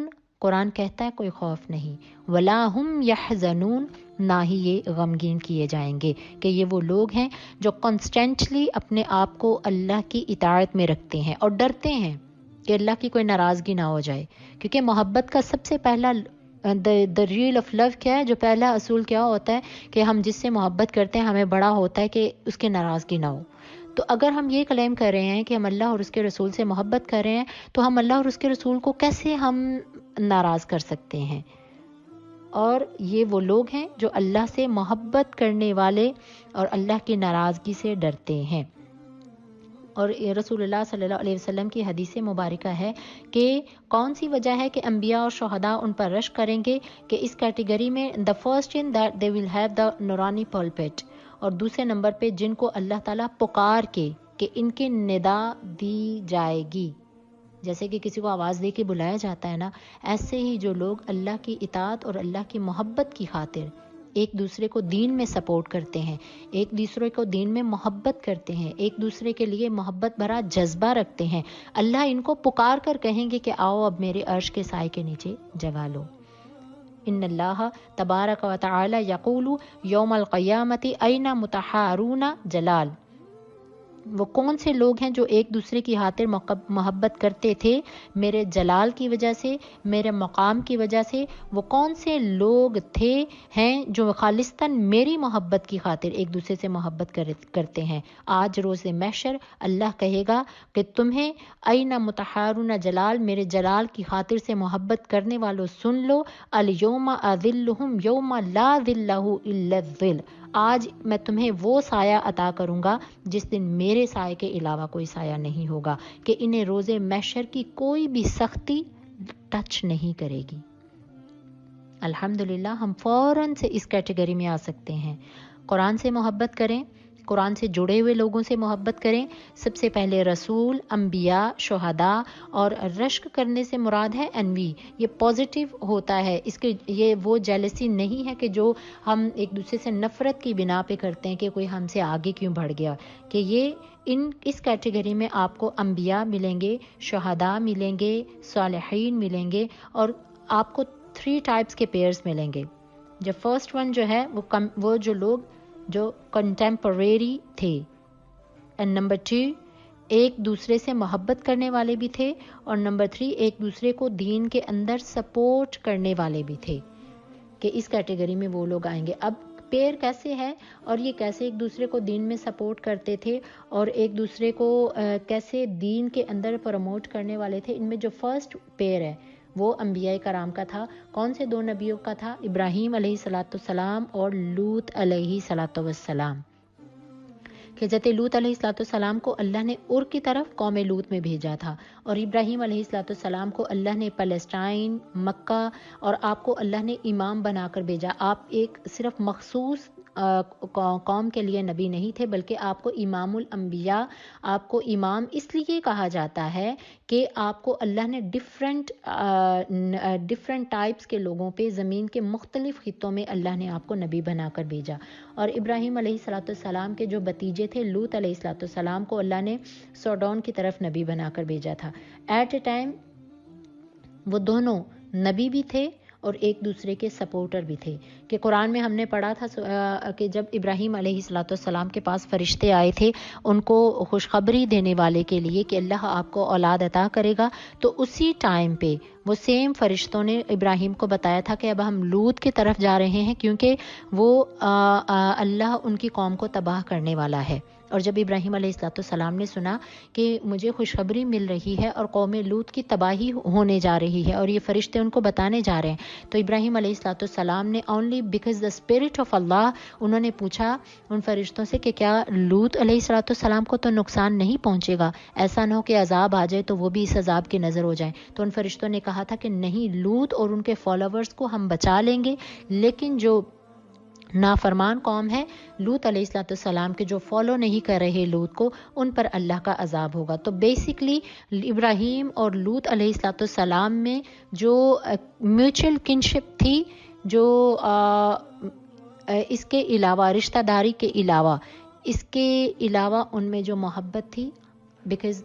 قرآن کہتا ہے کوئی خوف نہیں، ولا ہم یحزنون، نہ ہی یہ غمگین کیے جائیں گے. کہ یہ وہ لوگ ہیں جو کانسٹینٹلی اپنے آپ کو اللہ کی اطاعت میں رکھتے ہیں اور ڈرتے ہیں کہ اللہ کی کوئی ناراضگی نہ ہو جائے. کیونکہ محبت کا سب سے پہلا the real of love کیا ہے؟ جو پہلا اصول کیا ہوتا ہے کہ ہم جس سے محبت کرتے ہیں ہمیں بڑا ہوتا ہے کہ اس کی ناراضگی نہ ہو. تو اگر ہم یہ کلیم کر رہے ہیں کہ ہم اللہ اور اس کے رسول سے محبت کر رہے ہیں، تو ہم اللہ اور اس کے رسول کو کیسے ہم ناراض کر سکتے ہیں؟ اور یہ وہ لوگ ہیں جو اللہ سے محبت کرنے والے اور اللہ کی ناراضگی سے ڈرتے ہیں. اور رسول اللہ صلی اللہ علیہ وسلم کی حدیث مبارکہ ہے کہ کون سی وجہ ہے کہ انبیاء اور شہداء ان پر رشک کریں گے، کہ اس کیٹیگری میں the first in that they will have the Noorani pulpit، اور دوسرے نمبر پہ جن کو اللہ تعالیٰ پکار کے کہ ان کی ندا دی جائے گی، جیسے کہ کسی کو آواز دے کے بلایا جاتا ہے نا، ایسے ہی جو لوگ اللہ کی اطاعت اور اللہ کی محبت کی خاطر ایک دوسرے کو دین میں سپورٹ کرتے ہیں، ایک دوسرے کو دین میں محبت کرتے ہیں، ایک دوسرے کے لیے محبت بھرا جذبہ رکھتے ہیں، اللہ ان کو پکار کر کہیں گے کہ آؤ اب میرے عرش کے سائے کے نیچے جگہ لو. ان اللہ تبارک و تعالی یقول یوم القیامت این متحارون جلال. وہ کون سے لوگ ہیں جو ایک دوسرے کی خاطر محبت کرتے تھے میرے جلال کی وجہ سے، میرے مقام کی وجہ سے؟ وہ کون سے لوگ ہیں جو خالصتاً میری محبت کی خاطر ایک دوسرے سے محبت کرتے ہیں؟ آج روز محشر اللہ کہے گا کہ تمہیں این متحارون جلال، میرے جلال کی خاطر سے محبت کرنے والوں سن لو، الیوم اذلہم یوم لا ذلہ الا الذل، آج میں تمہیں وہ سایہ عطا کروں گا جس دن میرے سائے کے علاوہ کوئی سایہ نہیں ہوگا، کہ انہیں روز محشر کی کوئی بھی سختی ٹچ نہیں کرے گی. الحمدللہ ہم فوراً سے اس کیٹیگری میں آ سکتے ہیں. قرآن سے محبت کریں، قرآن سے جڑے ہوئے لوگوں سے محبت کریں. سب سے پہلے رسول، انبیاء، شہداء، اور رشک کرنے سے مراد ہے انوی، یہ پازیٹیو ہوتا ہے. اس کے یہ وہ جیلسی نہیں ہے کہ جو ہم ایک دوسرے سے نفرت کی بنا پہ کرتے ہیں کہ کوئی ہم سے آگے کیوں بڑھ گیا. کہ یہ اس کیٹیگری میں آپ کو انبیاء ملیں گے، شہداء ملیں گے، صالحین ملیں گے، اور آپ کو 3 ٹائپس کے پیئرز ملیں گے. جو فرسٹ ون جو ہے وہ جو لوگ جو کنٹمپریری تھے، اینڈ نمبر 2 ایک دوسرے سے محبت کرنے والے بھی تھے، اور نمبر 3 ایک دوسرے کو دین کے اندر سپورٹ کرنے والے بھی تھے، کہ اس کیٹیگری میں وہ لوگ آئیں گے. اب پیئر کیسے ہے اور یہ کیسے ایک دوسرے کو دین میں سپورٹ کرتے تھے اور ایک دوسرے کو کیسے دین کے اندر پروموٹ کرنے والے تھے. ان میں جو فرسٹ پیئر ہے وہ انبیاء کرام کا تھا. کون سے 2 نبیوں کا تھا؟ ابراہیم علیہ الصلاۃ والسلام اور لوط علیہ الصلاۃ والسلام. کہ حضرت لوط علیہ الصلاۃ والسلام کو اللہ نے ار کی طرف قوم لوط میں بھیجا تھا، اور ابراہیم علیہ الصلاۃ والسلام کو اللہ نے پیلسٹائن، مکہ، اور آپ کو اللہ نے امام بنا کر بھیجا. آپ ایک صرف مخصوص قوم کے لیے نبی نہیں تھے، بلکہ آپ کو امام الانبیاء، آپ کو امام اس لیے کہا جاتا ہے کہ آپ کو اللہ نے ڈفرینٹ ٹائپس کے لوگوں پہ زمین کے مختلف خطوں میں اللہ نے آپ کو نبی بنا کر بھیجا. اور ابراہیم علیہ الصلاۃ والسلام کے جو بتیجے تھے لوط علیہ الصلاۃ والسلام کو اللہ نے سوڈون کی طرف نبی بنا کر بھیجا تھا. ایٹ اے ٹائم وہ دونوں نبی بھی تھے اور ایک دوسرے کے سپورٹر بھی تھے. کہ قرآن میں ہم نے پڑھا تھا کہ جب ابراہیم علیہ الصلاۃ والسلام کے پاس فرشتے آئے تھے ان کو خوشخبری دینے والے کے لیے کہ اللہ آپ کو اولاد عطا کرے گا، تو اسی ٹائم پہ وہ سیم فرشتوں نے ابراہیم کو بتایا تھا کہ اب ہم لوط کی طرف جا رہے ہیں، کیونکہ وہ اللہ ان کی قوم کو تباہ کرنے والا ہے. اور جب ابراہیم علیہ الصلاۃ والسلام نے سنا کہ مجھے خوشخبری مل رہی ہے اور قوم لوط کی تباہی ہونے جا رہی ہے اور یہ فرشتے ان کو بتانے جا رہے ہیں، تو ابراہیم علیہ الصلاۃ والسلام نے only because the spirit of Allah انہوں نے پوچھا ان فرشتوں سے کہ کیا لوط علیہ الصلاۃ والسلام کو تو نقصان نہیں پہنچے گا، ایسا نہ ہو کہ عذاب آ جائے تو وہ بھی اس عذاب کی نظر ہو جائیں. تو ان فرشتوں نے کہا تھا کہ نہیں، لوط اور ان کے فالوورز کو ہم بچا لیں گے، لیکن جو نافرمان قوم ہے لوط علیہ الصلاۃ والسلام کے جو فالو نہیں کر رہے لوط کو، ان پر اللہ کا عذاب ہوگا. تو بیسکلی ابراہیم اور لوط علیہ الصلاۃ والسلام میں جو میوچل کنشپ تھی، جو اس کے علاوہ رشتہ داری کے علاوہ، اس کے علاوہ ان میں جو محبت تھی بیکاز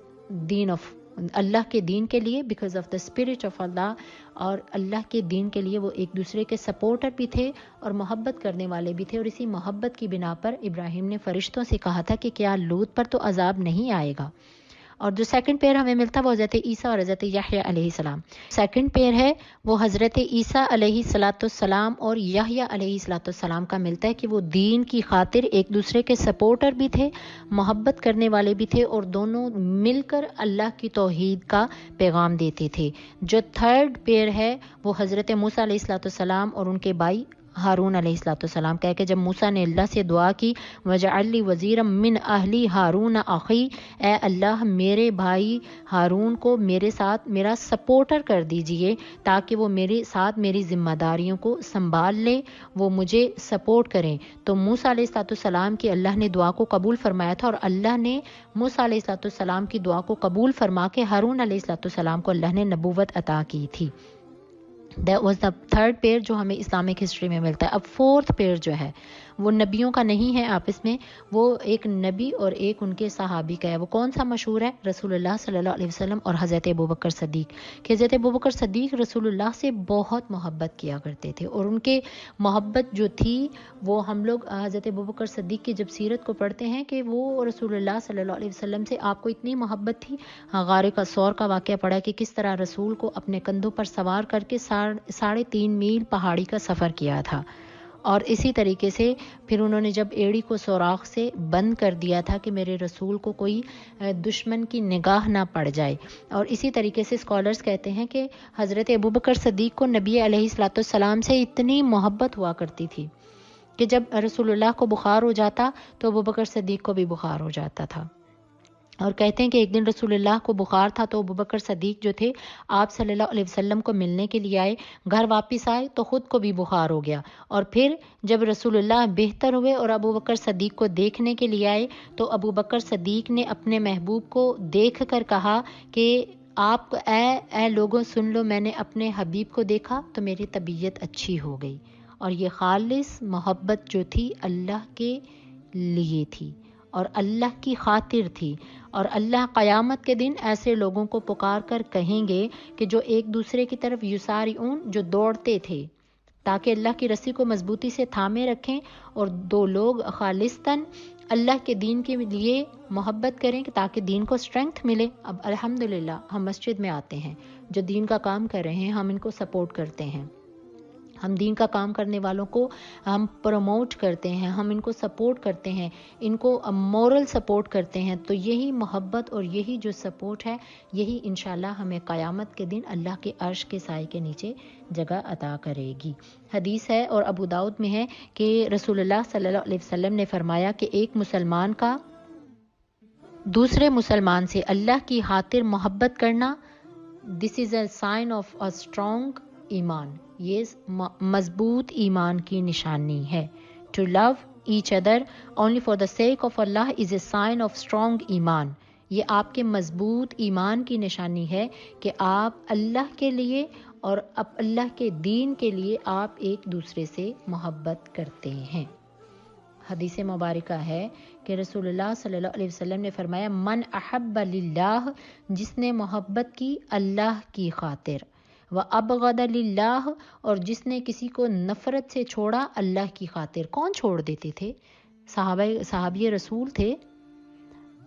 دین آف اللہ کے دین کے لیے، because of the spirit of Allah, اور اللہ کے دین کے لیے وہ ایک دوسرے کے سپورٹر بھی تھے اور محبت کرنے والے بھی تھے. اور اسی محبت کی بنا پر ابراہیم نے فرشتوں سے کہا تھا کہ کیا لوط پر تو عذاب نہیں آئے گا. اور جو سیکنڈ پیئر ہمیں ملتا ہے وہ حضرت عیسیٰ اور حضرت یحییٰ علیہ السلام. سیکنڈ پیئر ہے وہ حضرت عیسیٰ علیہ الصلاۃ والسلام اور یحییٰ علیہ الصلاۃ والسلام کا ملتا ہے کہ وہ دین کی خاطر ایک دوسرے کے سپورٹر بھی تھے، محبت کرنے والے بھی تھے، اور دونوں مل کر اللہ کی توحید کا پیغام دیتے تھے. جو تھرڈ پیئر ہے وہ حضرت موسیٰ علیہ الصلاۃ والسلام اور ان کے بھائی ہارون علیہ الصلاۃ والسلام کا ہے کہ جب موسیٰ نے اللہ سے دعا کی وَجَعَلْ لِي وَزِيرًا مِّنْ أَهْلِي ہارون اخی، اے اللہ میرے بھائی ہارون کو میرے ساتھ میرا سپورٹر کر دیجئے تاکہ وہ میرے ساتھ میری ذمہ داریوں کو سنبھال لے، وہ مجھے سپورٹ کریں. تو موسیٰ علیہ الصلاۃ والسلام کی اللہ نے دعا کو قبول فرمایا تھا، اور اللہ نے موسیٰ علیہ الصلاۃ والسلام کی دعا کو قبول فرما کے ہارون علیہ الصلاۃ والسلام کو اللہ نے نبوت عطا کی تھی. That was the third pair جو ہمیں اسلامک ہسٹری میں ملتا ہے. اب فورتھ پیئر جو ہے وہ نبیوں کا نہیں ہے آپس میں، وہ ایک نبی اور ایک ان کے صحابی کا ہے. وہ کون سا مشہور ہے؟ رسول اللہ صلی اللہ علیہ وسلم اور حضرت ابوبکر صدیق. کہ حضرت ابوبکر صدیق رسول اللہ سے بہت محبت کیا کرتے تھے، اور ان کے محبت جو تھی وہ ہم لوگ حضرت ابوبکر صدیق کی جب سیرت کو پڑھتے ہیں کہ وہ رسول اللہ صلی اللہ علیہ وسلم سے آپ کو اتنی محبت تھی. غار کا ثور کا واقعہ پڑھا کہ کس طرح رسول کو اپنے کندھوں پر سوار کر کے 3.5 میل پہاڑی کا سفر کیا تھا. اور اسی طریقے سے پھر انہوں نے جب ایڑی کو سوراخ سے بند کر دیا تھا کہ میرے رسول کو کوئی دشمن کی نگاہ نہ پڑ جائے. اور اسی طریقے سے اسکالرز کہتے ہیں کہ حضرت ابوبکر صدیق کو نبی علیہ الصلاۃ والسلام سے اتنی محبت ہوا کرتی تھی کہ جب رسول اللہ کو بخار ہو جاتا تو ابوبکر صدیق کو بھی بخار ہو جاتا تھا. اور کہتے ہیں کہ ایک دن رسول اللہ کو بخار تھا تو ابوبکر صدیق جو تھے آپ صلی اللہ علیہ وسلم کو ملنے کے لیے آئے. گھر واپس آئے تو خود کو بھی بخار ہو گیا، اور پھر جب رسول اللہ بہتر ہوئے اور ابوبکر صدیق کو دیکھنے کے لیے آئے تو ابوبکر صدیق نے اپنے محبوب کو دیکھ کر کہا کہ آپ اے لوگوں سن لو، میں نے اپنے حبیب کو دیکھا تو میری طبیعت اچھی ہو گئی. اور یہ خالص محبت جو تھی اللہ کے لیے تھی اور اللہ کی خاطر تھی. اور اللہ قیامت کے دن ایسے لوگوں کو پکار کر کہیں گے کہ جو ایک دوسرے کی طرف یسارعون، جو دوڑتے تھے تاکہ اللہ کی رسی کو مضبوطی سے تھامے رکھیں، اور 2 لوگ خالصتاً اللہ کے دین کے لیے محبت کریں تاکہ دین کو اسٹرینتھ ملے. اب الحمدللہ ہم مسجد میں آتے ہیں، جو دین کا کام کر رہے ہیں ہم ان کو سپورٹ کرتے ہیں. ہم دین کا کام کرنے والوں کو ہم پروموٹ کرتے ہیں، ہم ان کو سپورٹ کرتے ہیں، ان کو مورل سپورٹ کرتے ہیں، تو یہی محبت اور یہی جو سپورٹ ہے، یہی انشاءاللہ ہمیں قیامت کے دن اللہ کے عرش کے سائے کے نیچے جگہ عطا کرے گی۔ حدیث ہے اور ابو داؤد میں ہے کہ رسول اللہ صلی اللہ علیہ وسلم نے فرمایا کہ ایک مسلمان کا دوسرے مسلمان سے اللہ کی خاطر محبت کرنا، this is a sign of a strong ایمان، یہ مضبوط ایمان کی نشانی ہے۔ To love each other only for the sake of Allah is a sign of strong ایمان، یہ آپ کے مضبوط ایمان کی نشانی ہے کہ آپ اللہ کے لیے اور اللہ کے دین کے لیے آپ ایک دوسرے سے محبت کرتے ہیں۔ حدیث مبارکہ ہے کہ رسول اللہ صلی اللہ علیہ وسلم نے فرمایا من احب للہ، جس نے محبت کی اللہ کی خاطر، وابغض للہ، اور جس نے کسی کو نفرت سے چھوڑا اللہ کی خاطر۔ کون چھوڑ دیتے تھے؟ صحابی رسول تھے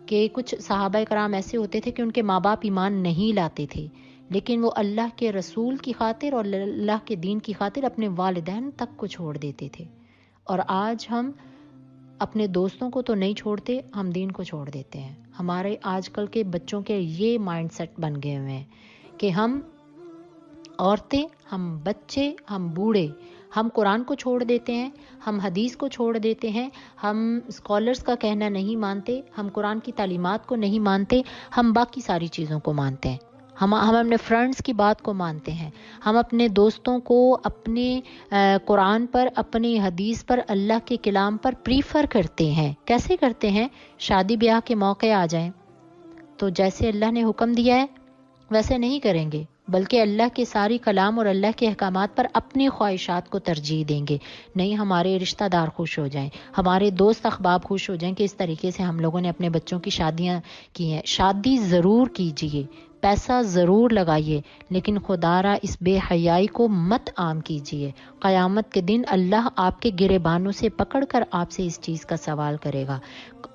کہ کچھ صحابہ کرام ایسے ہوتے تھے کہ ان کے ماں باپ ایمان نہیں لاتے تھے، لیکن وہ اللہ کے رسول کی خاطر اور اللہ کے دین کی خاطر اپنے والدین تک کو چھوڑ دیتے تھے۔ اور آج ہم اپنے دوستوں کو تو نہیں چھوڑتے، ہم دین کو چھوڑ دیتے ہیں۔ ہمارے آج کل کے بچوں کے یہ مائنڈ سیٹ بن گئے ہوئے ہیں کہ ہم عورتیں، ہم بچے، ہم بوڑھے، ہم قرآن کو چھوڑ دیتے ہیں، ہم حدیث کو چھوڑ دیتے ہیں، ہم اسکالرز کا کہنا نہیں مانتے، ہم قرآن کی تعلیمات کو نہیں مانتے، ہم باقی ساری چیزوں کو مانتے ہیں، ہم اپنے فرینڈز کی بات کو مانتے ہیں، ہم اپنے دوستوں کو اپنے قرآن پر، اپنی حدیث پر، اللہ کے کلام پر پریفر کرتے ہیں۔ کیسے کرتے ہیں؟ شادی بیاہ کے موقع آ جائیں تو جیسے اللہ نے حکم دیا ہے ویسے نہیں کریں گے، بلکہ اللہ کے ساری کلام اور اللہ کے احکامات پر اپنی خواہشات کو ترجیح دیں گے۔ نہیں ہمارے رشتہ دار خوش ہو جائیں، ہمارے دوست احباب خوش ہو جائیں کہ اس طریقے سے ہم لوگوں نے اپنے بچوں کی شادیاں کی ہیں۔ شادی ضرور کیجئے، پیسہ ضرور لگائیے، لیکن خدا را اس بے حیائی کو مت عام کیجئے۔ قیامت کے دن اللہ آپ کے گریبانوں سے پکڑ کر آپ سے اس چیز کا سوال کرے گا۔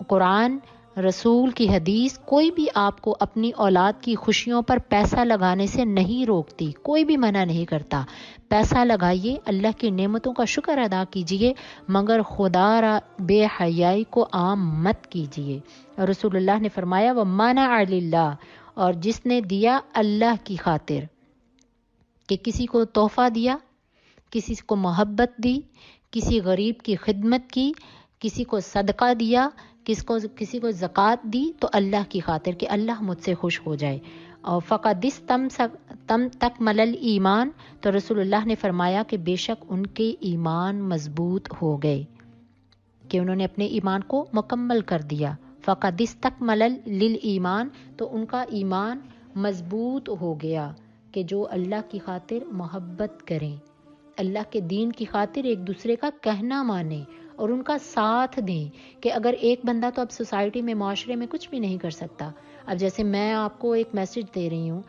قرآن، رسول کی حدیث کوئی بھی آپ کو اپنی اولاد کی خوشیوں پر پیسہ لگانے سے نہیں روکتی، کوئی بھی منع نہیں کرتا۔ پیسہ لگائیے، اللہ کی نعمتوں کا شکر ادا کیجئے، مگر خدا را بے حیائی کو عام مت کیجئے۔ اور رسول اللہ نے فرمایا وَمَنَعَ لِلَّهِ، اور جس نے دیا اللہ کی خاطر، کہ کسی کو تحفہ دیا، کسی کو محبت دی، کسی غریب کی خدمت کی، کسی کو صدقہ دیا، کسی کو زکوٰۃ دی، تو اللہ کی خاطر کہ اللہ مجھ سے خوش ہو جائے۔ اور فقد استکمل الایمان، تو رسول اللہ نے فرمایا کہ بے شک ان کے ایمان مضبوط ہو گئے، کہ انہوں نے اپنے ایمان کو مکمل کر دیا۔ فقد استکمل للایمان، تو ان کا ایمان مضبوط ہو گیا کہ جو اللہ کی خاطر محبت کریں، اللہ کے دین کی خاطر ایک دوسرے کا کہنا مانیں اور ان کا ساتھ دیں۔ کہ اگر ایک بندہ تو اب سوسائٹی میں، معاشرے میں کچھ بھی نہیں کر سکتا، اب جیسے میں آپ کو ایک میسج دے رہی ہوں،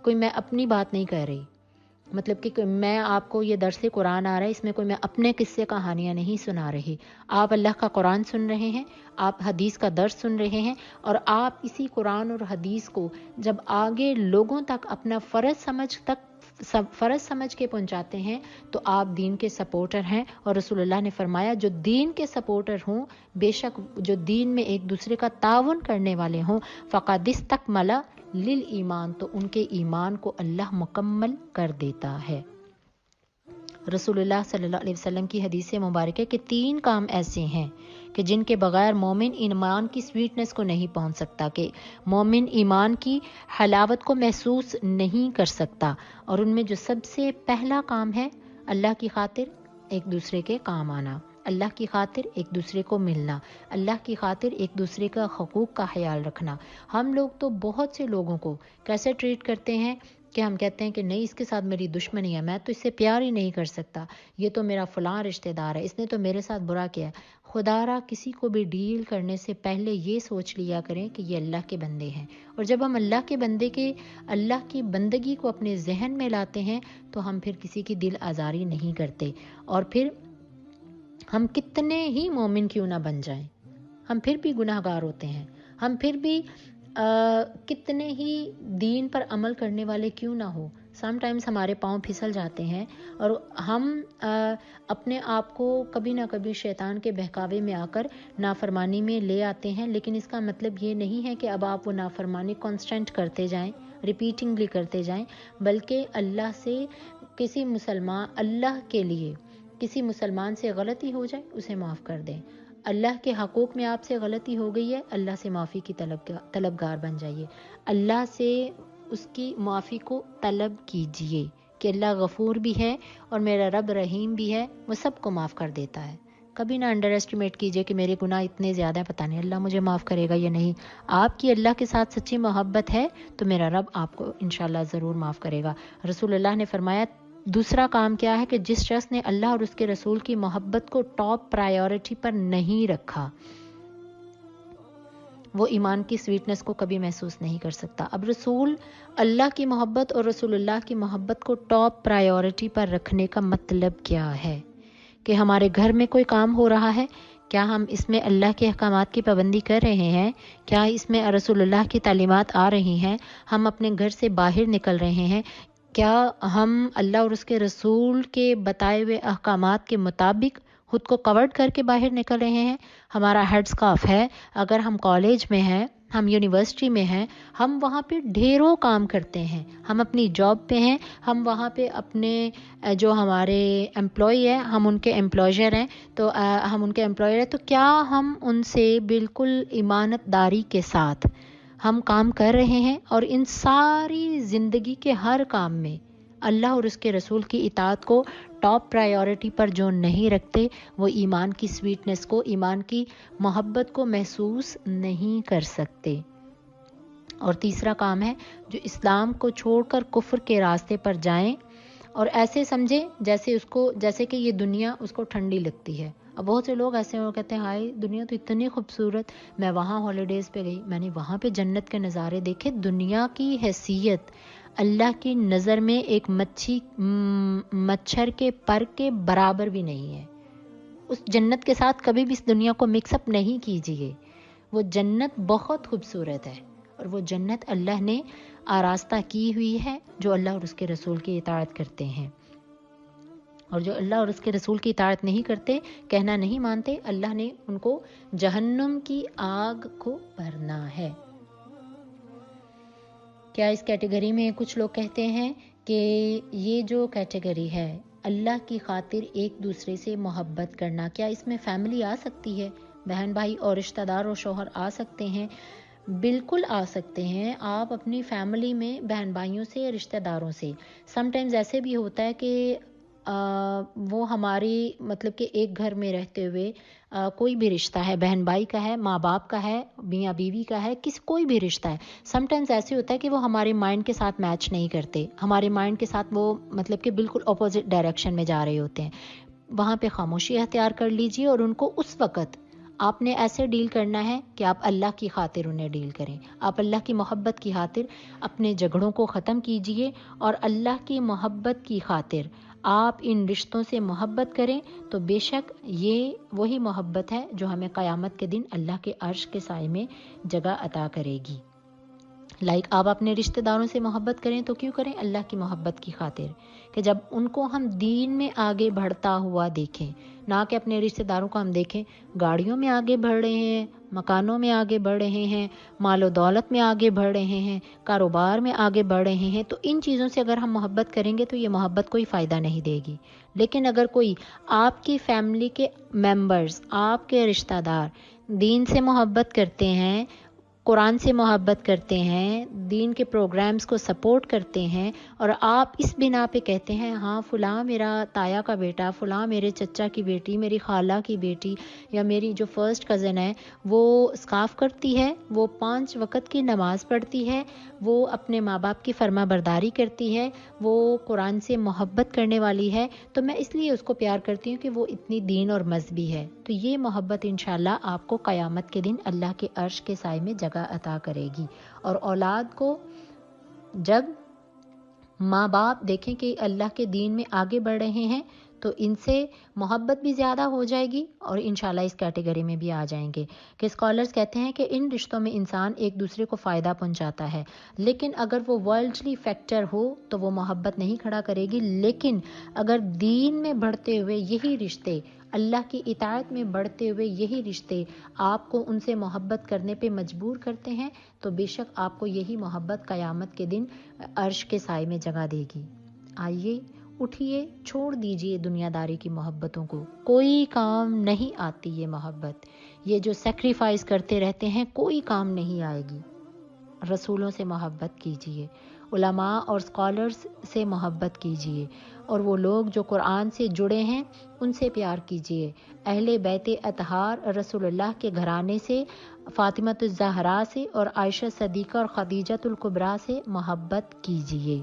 کوئی میں اپنی بات نہیں کہہ رہی، مطلب کہ میں آپ کو یہ درس قرآن آ رہا ہے، اس میں کوئی میں اپنے قصے کہانیاں نہیں سنا رہی، آپ اللہ کا قرآن سن رہے ہیں، آپ حدیث کا درس سن رہے ہیں، اور آپ اسی قرآن اور حدیث کو جب آگے لوگوں تک اپنا فرض سمجھ کے پہنچاتے ہیں تو آپ دین کے سپورٹر ہیں۔ اور رسول اللہ نے فرمایا جو دین کے سپورٹر ہوں، بے شک جو دین میں ایک دوسرے کا تعاون کرنے والے ہوں، فقد استکمل للایمان، تو ان کے ایمان کو اللہ مکمل کر دیتا ہے۔ رسول اللہ صلی اللہ علیہ وسلم کی حدیث مبارک ہے کہ 3 کام ایسے ہیں کہ جن کے بغیر مومن ایمان کی سویٹنس کو نہیں پہنچ سکتا، کہ مومن ایمان کی حلاوت کو محسوس نہیں کر سکتا، اور ان میں جو سب سے پہلا کام ہے اللہ کی خاطر ایک دوسرے کے کام آنا، اللہ کی خاطر ایک دوسرے کو ملنا، اللہ کی خاطر ایک دوسرے کا حقوق کا خیال رکھنا۔ ہم لوگ تو بہت سے لوگوں کو کیسے ٹریٹ کرتے ہیں کہ ہم کہتے ہیں کہ نہیں اس کے ساتھ میری دشمنی ہے، میں تو اس سے پیار ہی نہیں کر سکتا، یہ تو میرا فلاں رشتہ دار ہے، اس نے تو میرے ساتھ برا کیا۔ خدا را کسی کو بھی ڈیل کرنے سے پہلے یہ سوچ لیا کریں کہ یہ اللہ کے بندے ہیں، اور جب ہم اللہ کی بندگی کو اپنے ذہن میں لاتے ہیں تو ہم پھر کسی کی دل آزاری نہیں کرتے، اور پھر ہم کتنے ہی مومن کیوں نہ بن جائیں، ہم پھر بھی گناہ گار ہوتے ہیں، ہم پھر بھی کتنے ہی دین پر عمل کرنے والے کیوں نہ ہو، سم ٹائمز ہمارے پاؤں پھسل جاتے ہیں اور ہم اپنے آپ کو کبھی نہ کبھی شیطان کے بہکاوے میں آ کر نافرمانی میں لے آتے ہیں، لیکن اس کا مطلب یہ نہیں ہے کہ اب آپ وہ نافرمانی کانسٹنٹ کرتے جائیں، ریپیٹنگلی کرتے جائیں، بلکہ اللہ سے کسی مسلمان سے غلطی ہو جائے اسے معاف کر دیں۔ اللہ کے حقوق میں آپ سے غلطی ہو گئی ہے، اللہ سے معافی کی طلبگار بن جائیے، اللہ سے اس کی معافی کو طلب کیجئے کہ اللہ غفور بھی ہے اور میرا رب رحیم بھی ہے، وہ سب کو معاف کر دیتا ہے۔ کبھی نہ انڈر ایسٹیمیٹ کیجئے کہ میرے گناہ اتنے زیادہ ہیں، پتہ نہیں اللہ مجھے معاف کرے گا یا نہیں۔ آپ کی اللہ کے ساتھ سچی محبت ہے تو میرا رب آپ کو انشاءاللہ ضرور معاف کرے گا۔ رسول اللہ نے فرمایا دوسرا کام کیا ہے کہ جس شخص نے اللہ اور اس کے رسول کی محبت کو ٹاپ پرائیورٹی پر نہیں رکھا، وہ ایمان کی سویٹنس کو کبھی محسوس نہیں کر سکتا۔ اب رسول اللہ کی محبت اور رسول اللہ کی محبت کو ٹاپ پرائیورٹی پر رکھنے کا مطلب کیا ہے کہ ہمارے گھر میں کوئی کام ہو رہا ہے، کیا ہم اس میں اللہ کے احکامات کی پابندی کر رہے ہیں؟ کیا اس میں رسول اللہ کی تعلیمات آ رہی ہیں؟ ہم اپنے گھر سے باہر نکل رہے ہیں؟ کیا ہم اللہ اور اس کے رسول کے بتائے ہوئے احکامات کے مطابق خود کو کورڈ کر کے باہر نکل رہے ہیں؟ ہمارا ہیڈ اسکارف ہے، اگر ہم کالج میں ہیں، ہم یونیورسٹی میں ہیں، ہم وہاں پہ ڈھیروں کام کرتے ہیں، ہم اپنی جاب پہ ہیں، ہم وہاں پہ اپنے جو ہمارے امپلائی ہیں ہم ان کے امپلائر ہیں تو کیا ہم ان سے بالکل امانت داری کے ساتھ ہم کام کر رہے ہیں؟ اور ان ساری زندگی کے ہر کام میں اللہ اور اس کے رسول کی اطاعت کو ٹاپ پرائیورٹی پر جو نہیں رکھتے، وہ ایمان کی سویٹنس کو، ایمان کی محبت کو محسوس نہیں کر سکتے۔ اور تیسرا کام ہے جو اسلام کو چھوڑ کر کفر کے راستے پر جائیں اور ایسے سمجھیں جیسے کہ یہ دنیا اس کو ٹھنڈی لگتی ہے۔ اب بہت سے لوگ ایسے ہیں کہتے ہیں ہائے دنیا تو اتنی خوبصورت، میں وہاں ہالیڈیز پہ گئی، میں نے وہاں پہ جنت کے نظارے دیکھے۔ دنیا کی حیثیت اللہ کی نظر میں ایک مچھر کے پر کے برابر بھی نہیں ہے۔ اس جنت کے ساتھ کبھی بھی اس دنیا کو مکس اپ نہیں کیجیے، وہ جنت بہت خوبصورت ہے اور وہ جنت اللہ نے آراستہ کی ہوئی ہے جو اللہ اور اس کے رسول کی اطاعت کرتے ہیں، اور جو اللہ اور اس کے رسول کی اطاعت نہیں کرتے، کہنا نہیں مانتے، اللہ نے ان کو جہنم کی آگ کو بھرنا ہے۔ کیا اس کیٹیگری میں کچھ لوگ کہتے ہیں کہ یہ جو کیٹیگری ہے اللہ کی خاطر ایک دوسرے سے محبت کرنا، کیا اس میں فیملی آ سکتی ہے؟ بہن بھائی اور رشتہ دار اور شوہر آ سکتے ہیں؟ بالکل آ سکتے ہیں۔ آپ اپنی فیملی میں بہن بھائیوں سے، رشتہ داروں سے، سم ٹائمز ایسے بھی ہوتا ہے کہ وہ ہماری مطلب کہ ایک گھر میں رہتے ہوئے کوئی بھی رشتہ ہے، بہن بھائی کا ہے، ماں باپ کا ہے، میاں بیوی کا ہے، کوئی بھی رشتہ ہے، سم ٹائمز ایسے ہوتا ہے کہ وہ ہمارے مائنڈ کے ساتھ میچ نہیں کرتے، ہمارے مائنڈ کے ساتھ وہ مطلب کہ بالکل اپوزٹ ڈائریکشن میں جا رہے ہوتے ہیں۔ وہاں پہ خاموشی اختیار کر لیجئے اور ان کو اس وقت آپ نے ایسے ڈیل کرنا ہے کہ آپ اللہ کی خاطر انہیں ڈیل کریں، آپ اللہ کی محبت کی خاطر اپنے جھگڑوں کو ختم کیجئے اور اللہ کی محبت کی خاطر آپ ان رشتوں سے محبت کریں، تو بے شک یہ وہی محبت ہے جو ہمیں قیامت کے دن اللہ کے عرش کے سائے میں جگہ عطا کرے گی۔ آپ اپنے رشتہ داروں سے محبت کریں تو کیوں کریں؟ اللہ کی محبت کی خاطر، کہ جب ان کو ہم دین میں آگے بڑھتا ہوا دیکھیں، نہ کہ اپنے رشتہ داروں کو ہم دیکھیں گاڑیوں میں آگے بڑھ رہے ہیں، مکانوں میں آگے بڑھ رہے ہیں، مال و دولت میں آگے بڑھ رہے ہیں، کاروبار میں آگے بڑھ رہے ہیں، تو ان چیزوں سے اگر ہم محبت کریں گے تو یہ محبت کوئی فائدہ نہیں دے گی۔ لیکن اگر کوئی آپ کی فیملی کے ممبرز، آپ کے رشتہ دار دین سے محبت کرتے ہیں، قرآن سے محبت کرتے ہیں، دین کے پروگرامز کو سپورٹ کرتے ہیں، اور آپ اس بنا پہ کہتے ہیں ہاں فلاں میرا تایا کا بیٹا، فلاں میرے چچا کی بیٹی، میری خالہ کی بیٹی، یا میری جو فرسٹ کزن ہے وہ اسکارف کرتی ہے، وہ 5 وقت کی نماز پڑھتی ہے، وہ اپنے ماں باپ کی فرما برداری کرتی ہے، وہ قرآن سے محبت کرنے والی ہے، تو میں اس لیے اس کو پیار کرتی ہوں کہ وہ اتنی دین اور مذہبی ہے، تو یہ محبت انشاءاللہ آپ کو قیامت کے دن اللہ کے عرش کے سائے میں جگہ عطا کرے گی۔ اور اولاد کو جب ماں باپ دیکھیں کہ اللہ کے دین میں آگے بڑھ رہے ہیں تو ان سے محبت بھی زیادہ ہو جائے گی اور انشاءاللہ اس کیٹیگری میں بھی آ جائیں گے کہ اسکالرز کہتے ہیں کہ ان رشتوں میں انسان ایک دوسرے کو فائدہ پہنچاتا ہے، لیکن اگر وہ ورلڈلی فیکٹر ہو تو وہ محبت نہیں کھڑا کرے گی، لیکن اگر دین میں بڑھتے ہوئے یہی رشتے، اللہ کی اطاعت میں بڑھتے ہوئے یہی رشتے آپ کو ان سے محبت کرنے پہ مجبور کرتے ہیں تو بے شک آپ کو یہی محبت قیامت کے دن عرش کے سائے میں جگہ دے گی۔ آئیے اٹھیے، چھوڑ دیجئے دنیا داری کی محبتوں کو، کوئی کام نہیں آتی یہ محبت، یہ جو سیکریفائز کرتے رہتے ہیں کوئی کام نہیں آئے گی۔ رسولوں سے محبت کیجئے، علماء اور اسکالرز سے محبت کیجئے، اور وہ لوگ جو قرآن سے جڑے ہیں ان سے پیار کیجئے، اہل بیت اطہار رسول اللہ کے گھرانے سے، فاطمہ الزہرا سے اور عائشہ صدیقہ اور خدیجہ الکبریٰ سے محبت کیجئے۔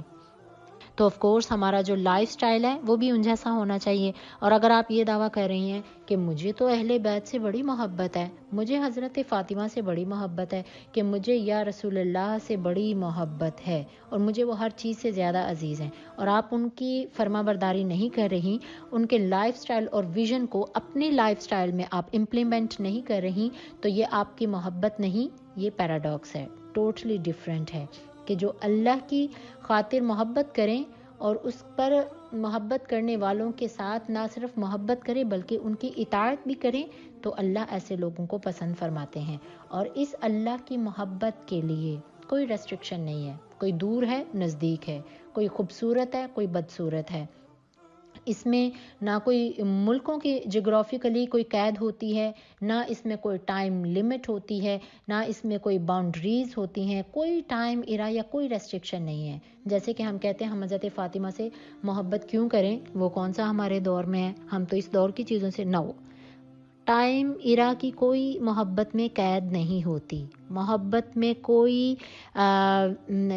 تو آف کورس ہمارا جو لائف سٹائل ہے وہ بھی ان جیسا ہونا چاہیے۔ اور اگر آپ یہ دعویٰ کر رہی ہیں کہ مجھے تو اہل بیت سے بڑی محبت ہے، مجھے حضرت فاطمہ سے بڑی محبت ہے، کہ مجھے یا رسول اللہ سے بڑی محبت ہے اور مجھے وہ ہر چیز سے زیادہ عزیز ہیں، اور آپ ان کی فرما برداری نہیں کر رہی، ان کے لائف سٹائل اور ویژن کو اپنی لائف سٹائل میں آپ امپلیمنٹ نہیں کر رہی، تو یہ آپ کی محبت نہیں، یہ پیراڈاکس ہے، ٹوٹلی ڈیفرنٹ ہے کہ جو اللہ کی خاطر محبت کریں اور اس پر محبت کرنے والوں کے ساتھ نہ صرف محبت کریں بلکہ ان کی اطاعت بھی کریں، تو اللہ ایسے لوگوں کو پسند فرماتے ہیں۔ اور اس اللہ کی محبت کے لیے کوئی ریسٹرکشن نہیں ہے، کوئی دور ہے نزدیک ہے، کوئی خوبصورت ہے کوئی بدصورت ہے، اس میں نہ کوئی ملکوں کی جغرافیکلی کوئی قید ہوتی ہے، نہ اس میں کوئی ٹائم لمٹ ہوتی ہے، نہ اس میں کوئی باؤنڈریز ہوتی ہیں، کوئی ٹائم ایرا یا کوئی ریسٹرکشن نہیں ہے۔ جیسے کہ ہم کہتے ہیں ہم حضرت فاطمہ سے محبت کیوں کریں، وہ کون سا ہمارے دور میں ہے، ہم تو اس دور کی چیزوں سے نہ ہو۔ ٹائم ایرا کی کوئی محبت میں قید نہیں ہوتی، محبت میں کوئی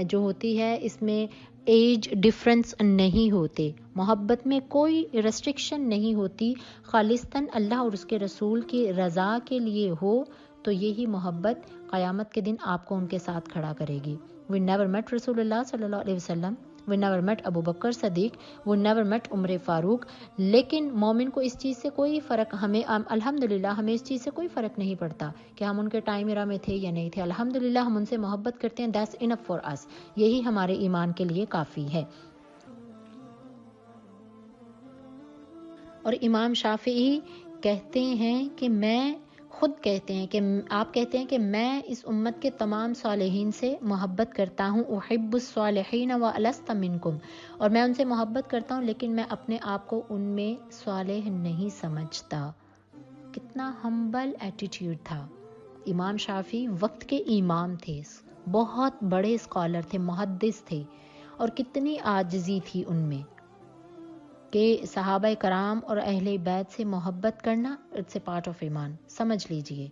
جو ہوتی ہے اس میں ایج ڈیفرنس نہیں ہوتے، محبت میں کوئی ریسٹرکشن نہیں ہوتی، خالصتاً اللہ اور اس کے رسول کی رضا کے لیے ہو تو یہی محبت قیامت کے دن آپ کو ان کے ساتھ کھڑا کرے گی۔ We never met رسول اللہ صلی اللہ علیہ وسلم، we never met Abu Bakr Siddiq, we never met عمر فاروق، لیکن مومن کو اس چیز سے کوئی فرق، ہمیں الحمدللہ ہمیں اس چیز سے کوئی فرق نہیں پڑتا کہ ہم ان کے ٹائم ایرا میں تھے یا نہیں تھے، الحمدللہ ہم ان سے محبت کرتے ہیں، that's enough for us، یہی ہمارے ایمان کے لیے کافی ہے۔ اور امام شافعی کہتے ہیں کہ خود کہتے ہیں کہ آپ کہتے ہیں کہ میں اس امت کے تمام صالحین سے محبت کرتا ہوں، احب الصالحین ولست منکم، اور میں ان سے محبت کرتا ہوں لیکن میں اپنے آپ کو ان میں صالح نہیں سمجھتا۔ کتنا ہمبل ایٹیٹیوڈ تھا۔ امام شافعی وقت کے امام تھے، بہت بڑے اسکالر تھے، محدث تھے، اور کتنی عاجزی تھی ان میں کہ صحابہ کرام اور اہل بیت سے محبت کرنا اٹس اے پارٹ آف ایمان، سمجھ لیجئے۔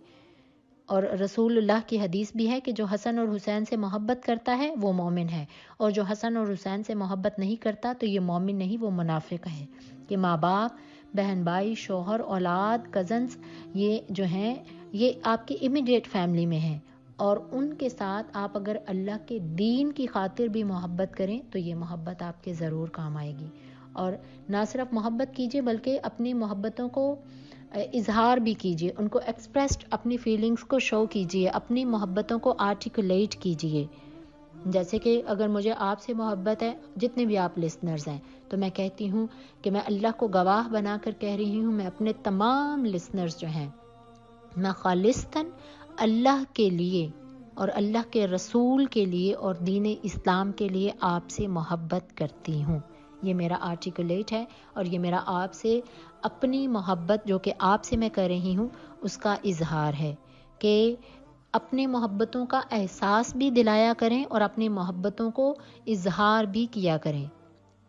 اور رسول اللہ کی حدیث بھی ہے کہ جو حسن اور حسین سے محبت کرتا ہے وہ مومن ہے، اور جو حسن اور حسین سے محبت نہیں کرتا تو یہ مومن نہیں، وہ منافق ہے۔ کہ ماں باپ، بہن بھائی، شوہر، اولاد، کزنز، یہ جو ہیں یہ آپ کی امیڈیٹ فیملی میں ہیں، اور ان کے ساتھ آپ اگر اللہ کے دین کی خاطر بھی محبت کریں تو یہ محبت آپ کے ضرور کام آئے گی۔ اور نہ صرف محبت کیجئے بلکہ اپنی محبتوں کو اظہار بھی کیجئے، ان کو ایکسپریسڈ اپنی فیلنگز کو شو کیجئے، اپنی محبتوں کو آرٹیکولیٹ کیجئے۔ جیسے کہ اگر مجھے آپ سے محبت ہے، جتنے بھی آپ لسنرز ہیں، تو میں کہتی ہوں کہ میں اللہ کو گواہ بنا کر کہہ رہی ہوں، میں اپنے تمام لسنرز جو ہیں میں خالصتاً اللہ کے لیے اور اللہ کے رسول کے لیے اور دین اسلام کے لیے آپ سے محبت کرتی ہوں۔ یہ میرا آرٹیکولیٹ ہے، اور یہ میرا آپ سے اپنی محبت جو کہ آپ سے میں کر رہی ہوں اس کا اظہار ہے کہ اپنے محبتوں کا احساس بھی دلایا کریں اور اپنی محبتوں کو اظہار بھی کیا کریں۔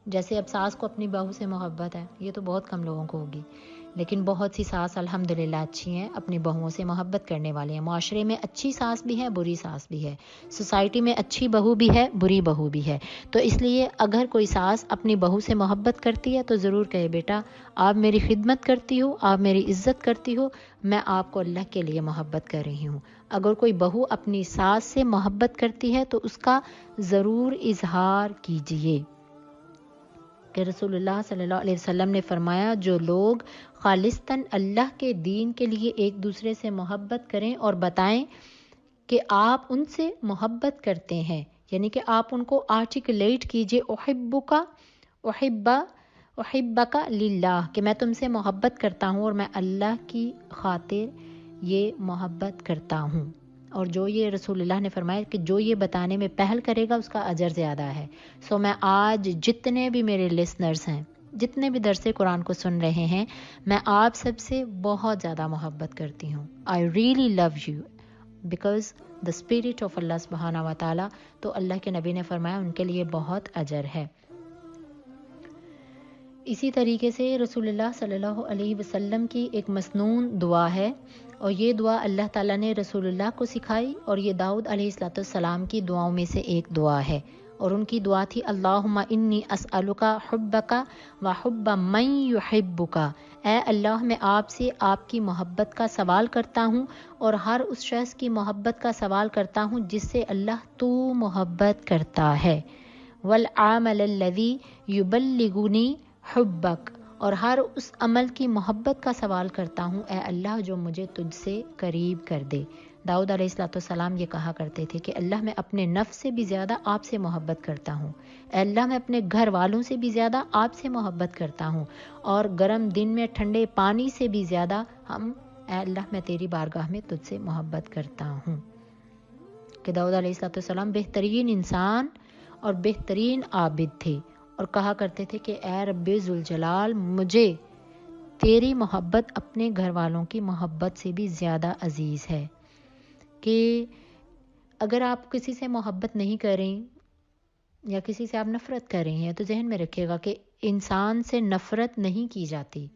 جیسے اب ساس کو اپنی بہو سے محبت ہے، یہ تو بہت کم لوگوں کو ہوگی، لیکن بہت سی ساس الحمدللہ اچھی ہیں، اپنی بہوؤں سے محبت کرنے والی ہیں۔ معاشرے میں اچھی ساس بھی ہے، بری ساس بھی ہے، سوسائٹی میں اچھی بہو بھی ہے، بری بہو بھی ہے۔ تو اس لیے اگر کوئی ساس اپنی بہو سے محبت کرتی ہے تو ضرور کہے بیٹا آپ میری خدمت کرتی ہو، آپ میری عزت کرتی ہو، میں آپ کو اللہ کے لیے محبت کر رہی ہوں۔ اگر کوئی بہو اپنی ساس سے محبت کرتی ہے تو اس کا ضرور اظہار کیجیے۔ کہ رسول اللہ صلی اللہ علیہ وسلم نے فرمایا جو لوگ خالصتاً اللہ کے دین کے لیے ایک دوسرے سے محبت کریں اور بتائیں کہ آپ ان سے محبت کرتے ہیں، یعنی کہ آپ ان کو آرٹیکولیٹ کیجئے احبک للہ، کہ میں تم سے محبت کرتا ہوں اور میں اللہ کی خاطر یہ محبت کرتا ہوں. اور جو یہ رسول اللہ نے فرمایا کہ جو یہ بتانے میں پہل کرے گا اس کا اجر زیادہ ہے. سو میں آج جتنے بھی میرے لسنرز ہیں، جتنے بھی درس قرآن کو سن رہے ہیں، میں آپ سب سے بہت زیادہ محبت کرتی ہوں. I really love you because the spirit of اللہ سبحانہ و تعالیٰ، تو اللہ کے نبی نے فرمایا ان کے لیے بہت اجر ہے. اسی طریقے سے رسول اللہ صلی اللہ علیہ وسلم کی ایک مسنون دعا ہے، اور یہ دعا اللہ تعالیٰ نے رسول اللہ کو سکھائی، اور یہ داؤد علیہ السلام کی دعاؤں میں سے ایک دعا ہے. اور ان کی دعا تھی اللہم انی اسألک حبک و حب من یحبک، اے اللہ میں آپ سے آپ کی محبت کا سوال کرتا ہوں اور ہر اس شخص کی محبت کا سوال کرتا ہوں جس سے اللہ تو محبت کرتا ہے. والعامل الذی یبلغنی حبک، اور ہر اس عمل کی محبت کا سوال کرتا ہوں اے اللہ جو مجھے تجھ سے قریب کر دے. داؤد علیہ السلام یہ کہا کرتے تھے کہ اللہ میں اپنے نفس سے بھی زیادہ آپ سے محبت کرتا ہوں، اے اللہ میں اپنے گھر والوں سے بھی زیادہ آپ سے محبت کرتا ہوں، اور گرم دن میں ٹھنڈے پانی سے بھی زیادہ اے اللہ میں تیری بارگاہ میں تجھ سے محبت کرتا ہوں. کہ داؤد علیہ السلام بہترین انسان اور بہترین عابد تھے، اور کہا کرتے تھے کہ اے رب ذوالجلال مجھے تیری محبت اپنے گھر والوں کی محبت سے بھی زیادہ عزیز ہے. کہ اگر آپ کسی سے محبت نہیں کریں یا کسی سے آپ نفرت کر رہے ہیں تو ذہن میں رکھیے گا کہ انسان سے نفرت نہیں کی جاتی،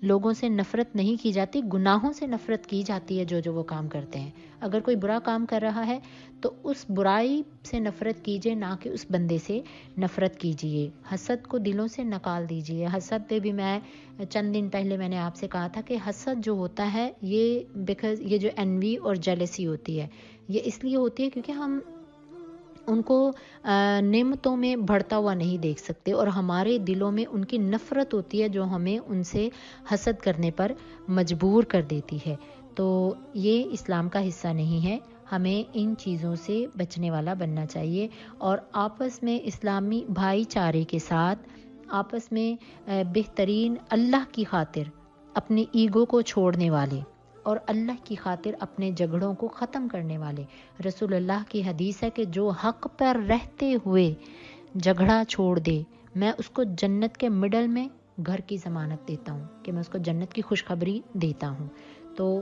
لوگوں سے نفرت نہیں کی جاتی، گناہوں سے نفرت کی جاتی ہے جو وہ کام کرتے ہیں. اگر کوئی برا کام کر رہا ہے تو اس برائی سے نفرت کیجیے، نہ کہ اس بندے سے نفرت کیجیے. حسد کو دلوں سے نکال دیجیے. حسد پہ بھی میں چند دن پہلے میں نے آپ سے کہا تھا کہ حسد جو ہوتا ہے یہ جو انوی اور جیلسی ہوتی ہے، یہ اس لیے ہوتی ہے کیونکہ ہم ان کو نعمتوں میں بڑھتا ہوا نہیں دیکھ سکتے، اور ہمارے دلوں میں ان کی نفرت ہوتی ہے جو ہمیں ان سے حسد کرنے پر مجبور کر دیتی ہے. تو یہ اسلام کا حصہ نہیں ہے، ہمیں ان چیزوں سے بچنے والا بننا چاہیے، اور آپس میں اسلامی بھائی چارے کے ساتھ آپس میں بہترین اللہ کی خاطر اپنی ایگو کو چھوڑنے والے اور اللہ کی خاطر اپنے جھگڑوں کو ختم کرنے والے. رسول اللہ کی حدیث ہے کہ جو حق پر رہتے ہوئے جھگڑا چھوڑ دے میں اس کو جنت کے مڈل میں گھر کی ضمانت دیتا ہوں، کہ میں اس کو جنت کی خوشخبری دیتا ہوں. تو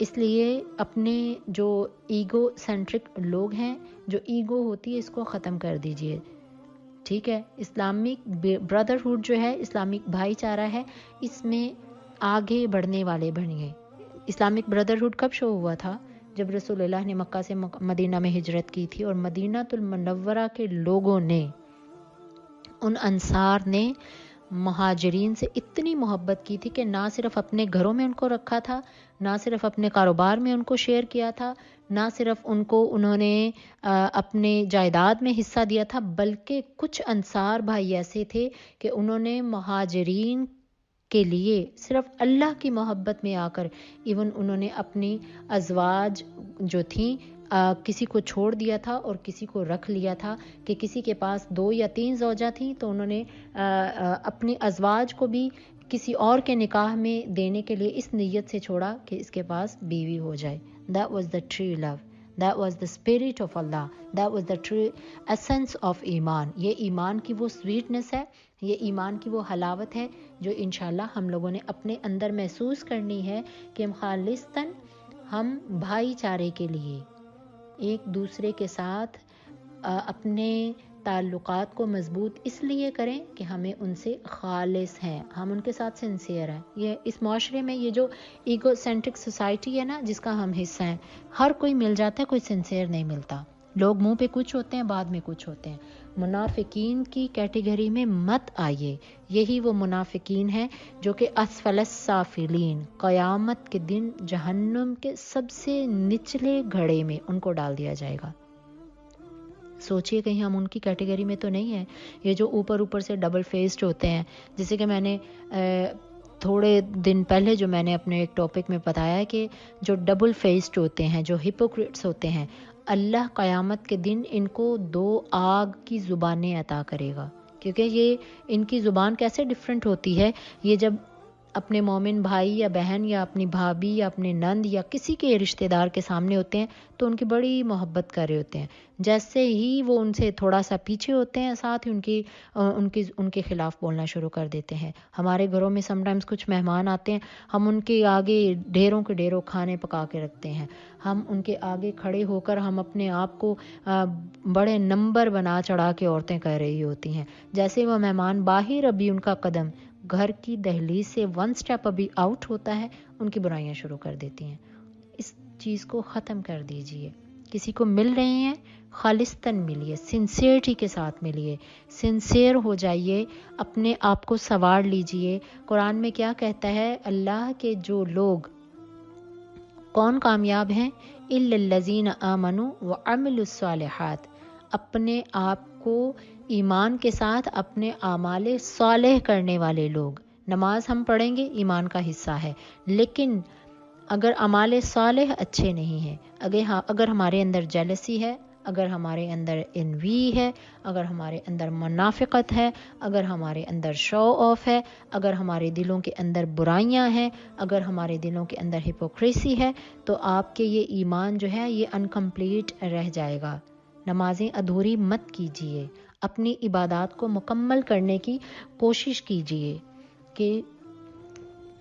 اس لیے اپنے جو ایگو سینٹرک لوگ ہیں، جو ایگو ہوتی ہے، اس کو ختم کر دیجئے. ٹھیک ہے، اسلامک بردرہڈ جو ہے، اسلامک بھائی چارہ ہے، اس میں آگے بڑھنے والے بنیے. اسلامک بردرہڈ کب شروع ہوا تھا؟ جب رسول اللہ نے مکہ سے مدینہ میں ہجرت کی تھی، اور مدینہ المنورہ کے لوگوں نے، ان انصار نے مہاجرین سے اتنی محبت کی تھی کہ نہ صرف اپنے گھروں میں ان کو رکھا تھا، نہ صرف اپنے کاروبار میں ان کو شیئر کیا تھا، نہ صرف انہوں نے اپنے جائیداد میں حصہ دیا تھا، بلکہ کچھ انصار بھائی ایسے تھے کہ انہوں نے مہاجرین کے لیے صرف اللہ کی محبت میں آ کر ایون انہوں نے اپنی ازواج جو تھیں کسی کو چھوڑ دیا تھا اور کسی کو رکھ لیا تھا، کہ کسی کے پاس 2 یا 3 زوجہ تھیں تو انہوں نے اپنی ازواج کو بھی کسی اور کے نکاح میں دینے کے لیے اس نیت سے چھوڑا کہ اس کے پاس بیوی ہو جائے. That was the true love. That was the spirit of Allah. That was the true essence of ایمان. یہ ایمان کی وہ سویٹنس ہے، یہ ایمان کی وہ حلاوت ہے جو انشاءاللہ ہم لوگوں نے اپنے اندر محسوس کرنی ہے، کہ ہم خالصتاً ہم بھائی چارے کے لیے ایک دوسرے کے ساتھ اپنے تعلقات کو مضبوط اس لیے کریں کہ ہمیں ان سے خالص ہیں، ہم ان کے ساتھ سنسیئر ہیں. یہ اس معاشرے میں یہ جو ایگو سینٹرک سوسائٹی ہے نا، جس کا ہم حصہ ہیں، ہر کوئی مل جاتا ہے، کوئی سنسیئر نہیں ملتا. لوگ منہ پہ کچھ ہوتے ہیں، بعد میں کچھ ہوتے ہیں. منافقین کی کیٹیگری میں مت آئیے. یہی وہ منافقین ہیں جو کہ اسفل السافلین، قیامت کے دن جہنم کے سب سے نچلے گھڑے میں ان کو ڈال دیا جائے گا. سوچیے کہیں ہم ان کی کیٹیگری میں تو نہیں ہیں، یہ جو اوپر سے ڈبل فیسڈ ہوتے ہیں. جیسے کہ میں نے تھوڑے دن پہلے جو میں نے اپنے ایک ٹاپک میں بتایا ہے کہ جو ڈبل فیسڈ ہوتے ہیں، جو ہپوکریٹس ہوتے ہیں، اللہ قیامت کے دن ان کو 2 آگ کی زبانیں عطا کرے گا. کیونکہ یہ ان کی زبان کیسے ڈیفرنٹ ہوتی ہے، یہ جب اپنے مومن بھائی یا بہن یا اپنی بھابھی یا اپنے نند یا کسی کے رشتہ دار کے سامنے ہوتے ہیں تو ان کی بڑی محبت کر رہے ہوتے ہیں. جیسے ہی وہ ان سے تھوڑا سا پیچھے ہوتے ہیں، ساتھ ہی ان کے خلاف بولنا شروع کر دیتے ہیں. ہمارے گھروں میں سم ٹائمز کچھ مہمان آتے ہیں، ہم ان کے آگے ڈھیروں کے ڈھیروں کھانے پکا کے رکھتے ہیں. ہم ان کے آگے کھڑے ہو کر ہم اپنے آپ کو بڑے نمبر بنا چڑھا کے عورتیں کہہ رہی ہوتی ہیں. جیسے وہ مہمان باہر ابھی ان کا قدم گھر کی دہلیز سے 1 سٹیپ ابھی آؤٹ ہوتا ہے، ان کی برائیاں شروع کر دیتی ہیں. اس چیز کو ختم کر دیجئے. کسی کو مل رہے ہیں خالصتاً ملیے، سنسیئرٹی کے ساتھ ملیے، سنسیئر ہو جائیے، اپنے آپ کو سنوار لیجئے. قرآن میں کیا کہتا ہے؟ اللہ کے جو لوگ کون کامیاب ہیں؟ الا الذین آمنوا وعملوا الصالحات. اپنے آپ کو ایمان کے ساتھ اپنے اعمال صالح کرنے والے لوگ. نماز ہم پڑھیں گے، ایمان کا حصہ ہے، لیکن اگر اعمال صالح اچھے نہیں ہیں، اگر ہمارے اندر جیلسی ہے، اگر ہمارے اندر انوی ہے، اگر ہمارے اندر منافقت ہے، اگر ہمارے اندر شو آف ہے، اگر ہمارے دلوں کے اندر برائیاں ہیں، اگر ہمارے دلوں کے اندر ہپوکریسی ہے، تو آپ کے یہ ایمان جو ہے یہ انکمپلیٹ رہ جائے گا. نمازیں ادھوری مت کیجیے، اپنی عبادات کو مکمل کرنے کی کوشش کیجیے کہ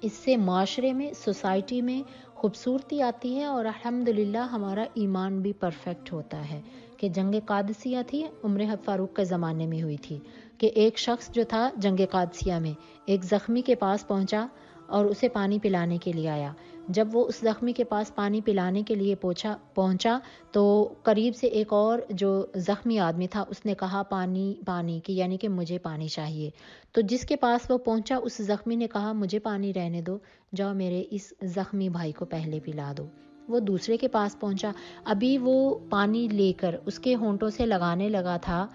اس سے معاشرے میں، سوسائٹی میں خوبصورتی آتی ہے اور الحمدللہ ہمارا ایمان بھی پرفیکٹ ہوتا ہے. کہ جنگ قادسیہ تھی، عمر فاروق کے زمانے میں ہوئی تھی، کہ ایک شخص جو تھا جنگ قادسیہ میں ایک زخمی کے پاس پہنچا اور اسے پانی پلانے کے لیے آیا. جب وہ اس زخمی کے پاس پانی پلانے کے لیے پہنچا تو قریب سے ایک اور جو زخمی آدمی تھا اس نے کہا پانی پانی، کہ یعنی کہ مجھے پانی چاہیے. تو جس کے پاس وہ پہنچا اس زخمی نے کہا مجھے پانی رہنے دو، جاؤ میرے اس زخمی بھائی کو پہلے پلا دو. وہ دوسرے کے پاس پہنچا، ابھی وہ پانی لے کر اس کے ہونٹوں سے لگانے لگا تھا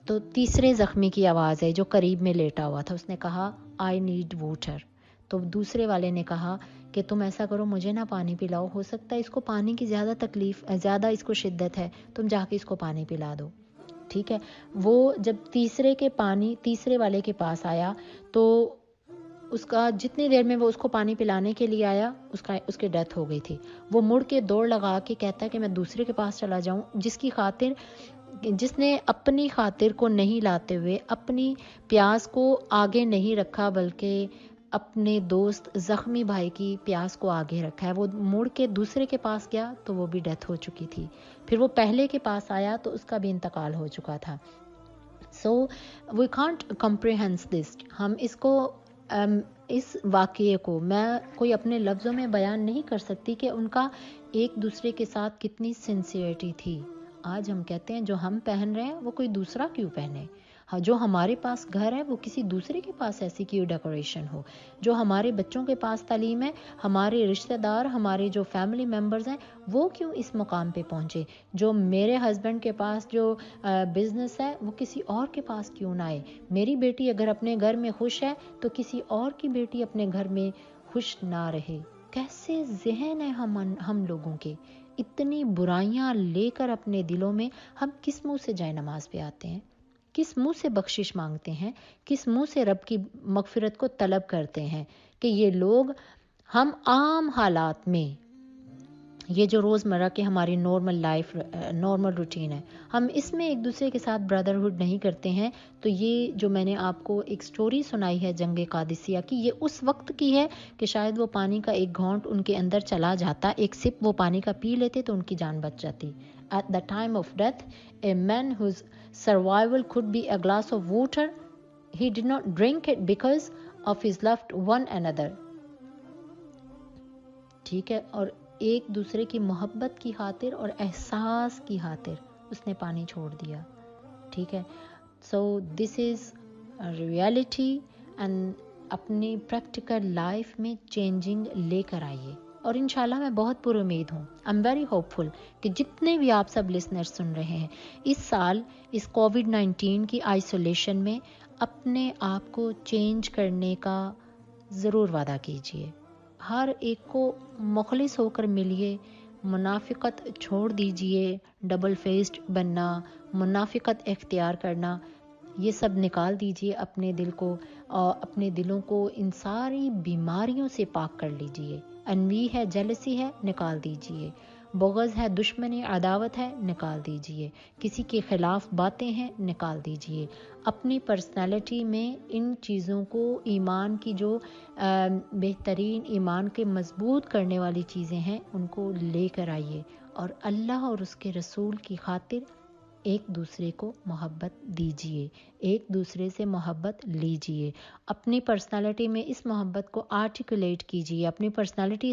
تو تیسرے زخمی کی آواز ہے جو قریب میں لیٹا ہوا تھا، اس نے کہا آئی نیڈ واٹر. تو دوسرے والے نے کہا کہ تم ایسا کرو مجھے نہ پانی پلاؤ، ہو سکتا ہے اس کو پانی کی زیادہ اس کو شدت ہے، تم جا کے اس کو پانی پلا دو. ٹھیک ہے. وہ جب تیسرے والے کے پاس آیا تو اس کا جتنی دیر میں وہ اس کو پانی پلانے کے لیے آیا اس کی ڈیتھ ہو گئی تھی. وہ مڑ کے دوڑ لگا کے کہتا ہے کہ میں دوسرے کے پاس چلا جاؤں، جس نے اپنی خاطر کو نہیں لاتے ہوئے اپنی پیاس کو آگے نہیں رکھا بلکہ اپنے دوست زخمی بھائی کی پیاس کو آگے رکھا ہے. وہ مڑ کے دوسرے کے پاس گیا تو وہ بھی ڈیتھ ہو چکی تھی. پھر وہ پہلے کے پاس آیا تو اس کا بھی انتقال ہو چکا تھا. So we can't comprehend this. ہم اس واقعے کو میں کوئی اپنے لفظوں میں بیان نہیں کر سکتی کہ ان کا ایک دوسرے کے ساتھ کتنی سنسیئرٹی تھی. آج ہم کہتے ہیں جو ہم پہن رہے ہیں وہ کوئی دوسرا کیوں پہنے، جو ہمارے پاس گھر ہے وہ کسی دوسرے کے پاس ایسی کیوں ڈیکوریشن ہو، جو ہمارے بچوں کے پاس تعلیم ہے، ہمارے رشتہ دار، ہمارے جو فیملی ممبرز ہیں وہ کیوں اس مقام پہ پہنچے، جو میرے ہسبینڈ کے پاس جو بزنس ہے وہ کسی اور کے پاس کیوں نہ آئے. میری بیٹی اگر اپنے گھر میں خوش ہے تو کسی اور کی بیٹی اپنے گھر میں خوش نہ رہے. کیسے ذہن ہے ہم لوگوں کے، اتنی برائیاں لے کر اپنے دلوں میں ہم کس منہ سے جائے نماز پہ آتے ہیں، کس منہ سے بخشش مانگتے ہیں، کس منہ سے رب کی مغفرت کو طلب کرتے ہیں. کہ یہ لوگ ہم عام حالات میں یہ جو روزمرہ کے ہماری نارمل روٹین ہے، ہم اس میں ایک دوسرے کے ساتھ برادرہڈ نہیں کرتے ہیں. تو یہ جو میں نے آپ کو ایک سٹوری سنائی ہے جنگ قادسیہ کی، یہ اس وقت کی ہے کہ شاید وہ پانی کا ایک گھونٹ ان کے اندر چلا جاتا، ایک سپ وہ پانی کا پی لیتے تو ان کی جان بچ جاتی. At the time of death, a man whose survival could be a glass of water, he did not drink it because of his loved one another. ٹھیک ہے. اور ایک دوسرے کی محبت کی خاطر اور احساس کی خاطر اس نے پانی چھوڑ دیا. ٹھیک ہے. سو دس از ریئلٹی، اینڈ اپنی پریکٹیکل لائف میں چینجنگ لے کر آئیے. اور انشاءاللہ میں بہت پر امید ہوں، آئی ایم ویری ہوپ فل کہ جتنے بھی آپ سب لسنر سن رہے ہیں اس سال اس کووڈ-19 کی آئسولیشن میں اپنے آپ کو چینج کرنے کا ضرور وعدہ کیجیے. ہر ایک کو مخلص ہو کر ملیے، منافقت چھوڑ دیجیے، ڈبل فیسڈ بننا، منافقت اختیار کرنا، یہ سب نکال دیجیے اپنے دل کو، اور اپنے دلوں کو ان ساری بیماریوں سے پاک کر لیجیے. انوی ہے، جیلسی ہے، نکال دیجیے. بغض ہے، دشمنی، عداوت ہے، نکال دیجیے. کسی کے خلاف باتیں ہیں، نکال دیجیے. اپنی پرسنالٹی میں ان چیزوں کو، ایمان کی جو بہترین ایمان کے مضبوط کرنے والی چیزیں ہیں ان کو لے کر آئیے، اور اللہ اور اس کے رسول کی خاطر ایک دوسرے کو محبت دیجیے، ایک دوسرے سے محبت لیجیے. اپنی پرسنالٹی میں اس محبت کو آرٹیکولیٹ کیجیے، اپنی پرسنالٹی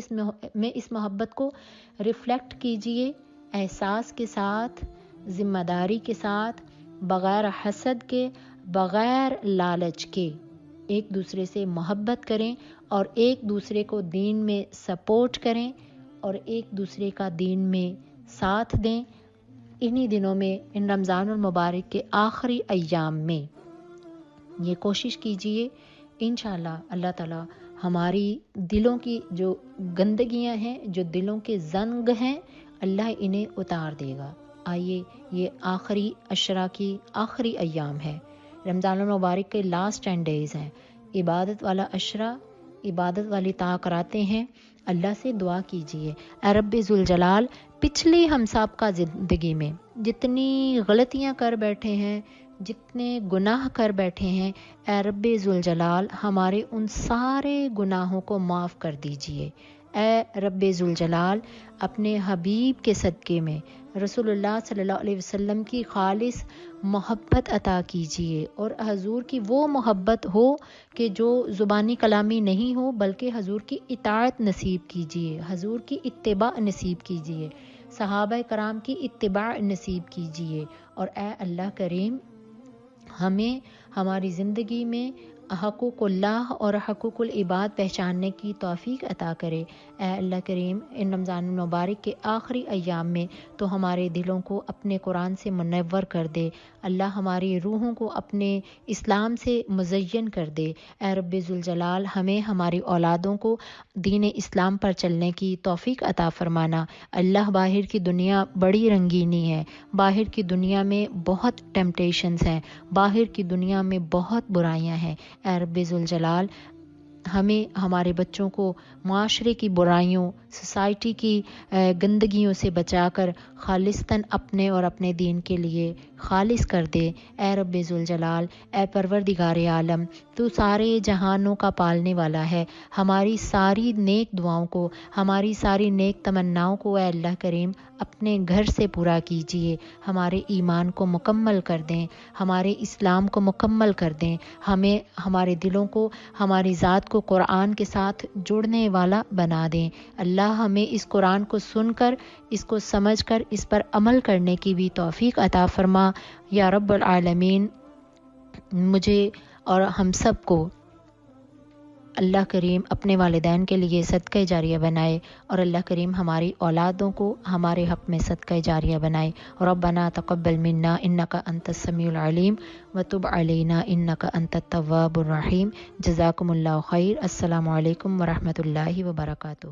میں اس محبت کو ریفلیکٹ کیجیے، احساس کے ساتھ، ذمہ داری کے ساتھ، بغیر حسد کے، بغیر لالچ کے. ایک دوسرے سے محبت کریں اور ایک دوسرے کو دین میں سپورٹ کریں اور ایک دوسرے کا دین میں ساتھ دیں. انہی دنوں میں، ان رمضان المبارک کے آخری ایام میں یہ کوشش کیجیے. انشاءاللہ اللہ تعالی ہماری دلوں کی جو گندگیاں ہیں، جو دلوں کے زنگ ہیں، اللہ انہیں اتار دے گا. آئیے، یہ آخری عشرہ کی آخری ایام ہے، رمضان المبارک کے لاسٹ 10 days ہیں. عبادت والا عشرہ، عبادت والی طاقتیں ہیں. اللہ سے دعا کیجیے، اے رب ذوالجلال پچھلی ہم سب کا زندگی میں جتنی غلطیاں کر بیٹھے ہیں، جتنے گناہ کر بیٹھے ہیں، اے رب ذوالجلال ہمارے ان سارے گناہوں کو معاف کر دیجیے. اے رب ذوالجلال اپنے حبیب کے صدقے میں رسول اللہ صلی اللہ علیہ وسلم کی خالص محبت عطا کیجیے، اور حضور کی وہ محبت ہو کہ جو زبانی کلامی نہیں ہو بلکہ حضور کی اطاعت نصیب کیجیے، حضور کی اتباع نصیب کیجیے، صحابہ کرام کی اتباع نصیب کیجیے. اور اے اللہ کریم ہمیں ہماری زندگی میں حقوق اللہ اور حقوق العباد پہچاننے کی توفیق عطا کرے. اے اللہ کریم ان رمضان المبارک کے آخری ایام میں تو ہمارے دلوں کو اپنے قرآن سے منور کر دے. اللہ ہماری روحوں کو اپنے اسلام سے مزین کر دے. اے رب ذوالجلال ہمیں ہماری اولادوں کو دین اسلام پر چلنے کی توفیق عطا فرمانا. اللہ باہر کی دنیا بڑی رنگینی ہے، باہر کی دنیا میں بہت ٹیمپٹیشنز ہیں، باہر کی دنیا میں بہت برائیاں ہیں. اے رب ذوالجلال ہمیں ہمارے بچوں کو معاشرے کی برائیوں، سوسائٹی کی گندگیوں سے بچا کر خالصتاً اپنے اور اپنے دین کے لیے خالص کر دے. اے رب ذوالجلال، اے پروردگار عالم، تو سارے جہانوں کا پالنے والا ہے. ہماری ساری نیک دعاؤں کو، ہماری ساری نیک تمناؤں کو اے اللہ کریم اپنے گھر سے پورا کیجیے. ہمارے ایمان کو مکمل کر دیں، ہمارے اسلام کو مکمل کر دیں. ہمیں ہمارے دلوں کو، ہماری ذات کو قرآن کے ساتھ جڑنے والا بنا دیں. اللہ ہمیں اس قرآن کو سن کر، اس کو سمجھ کر، اس پر عمل کرنے کی بھی توفیق عطا فرما یا رب العالمین. مجھے اور ہم سب کو اللہ کریم اپنے والدین کے لیے صدقہ جاریہ بنائے، اور اللہ کریم ہماری اولادوں کو ہمارے حق میں صدقہ جاریہ بنائے. ربنا تقبل منا انک انت السمیع العلیم وتب علینا انک انت التواب الرحیم. جزاکم اللہ خیر. السلام علیکم ورحمۃ اللہ وبرکاتہ.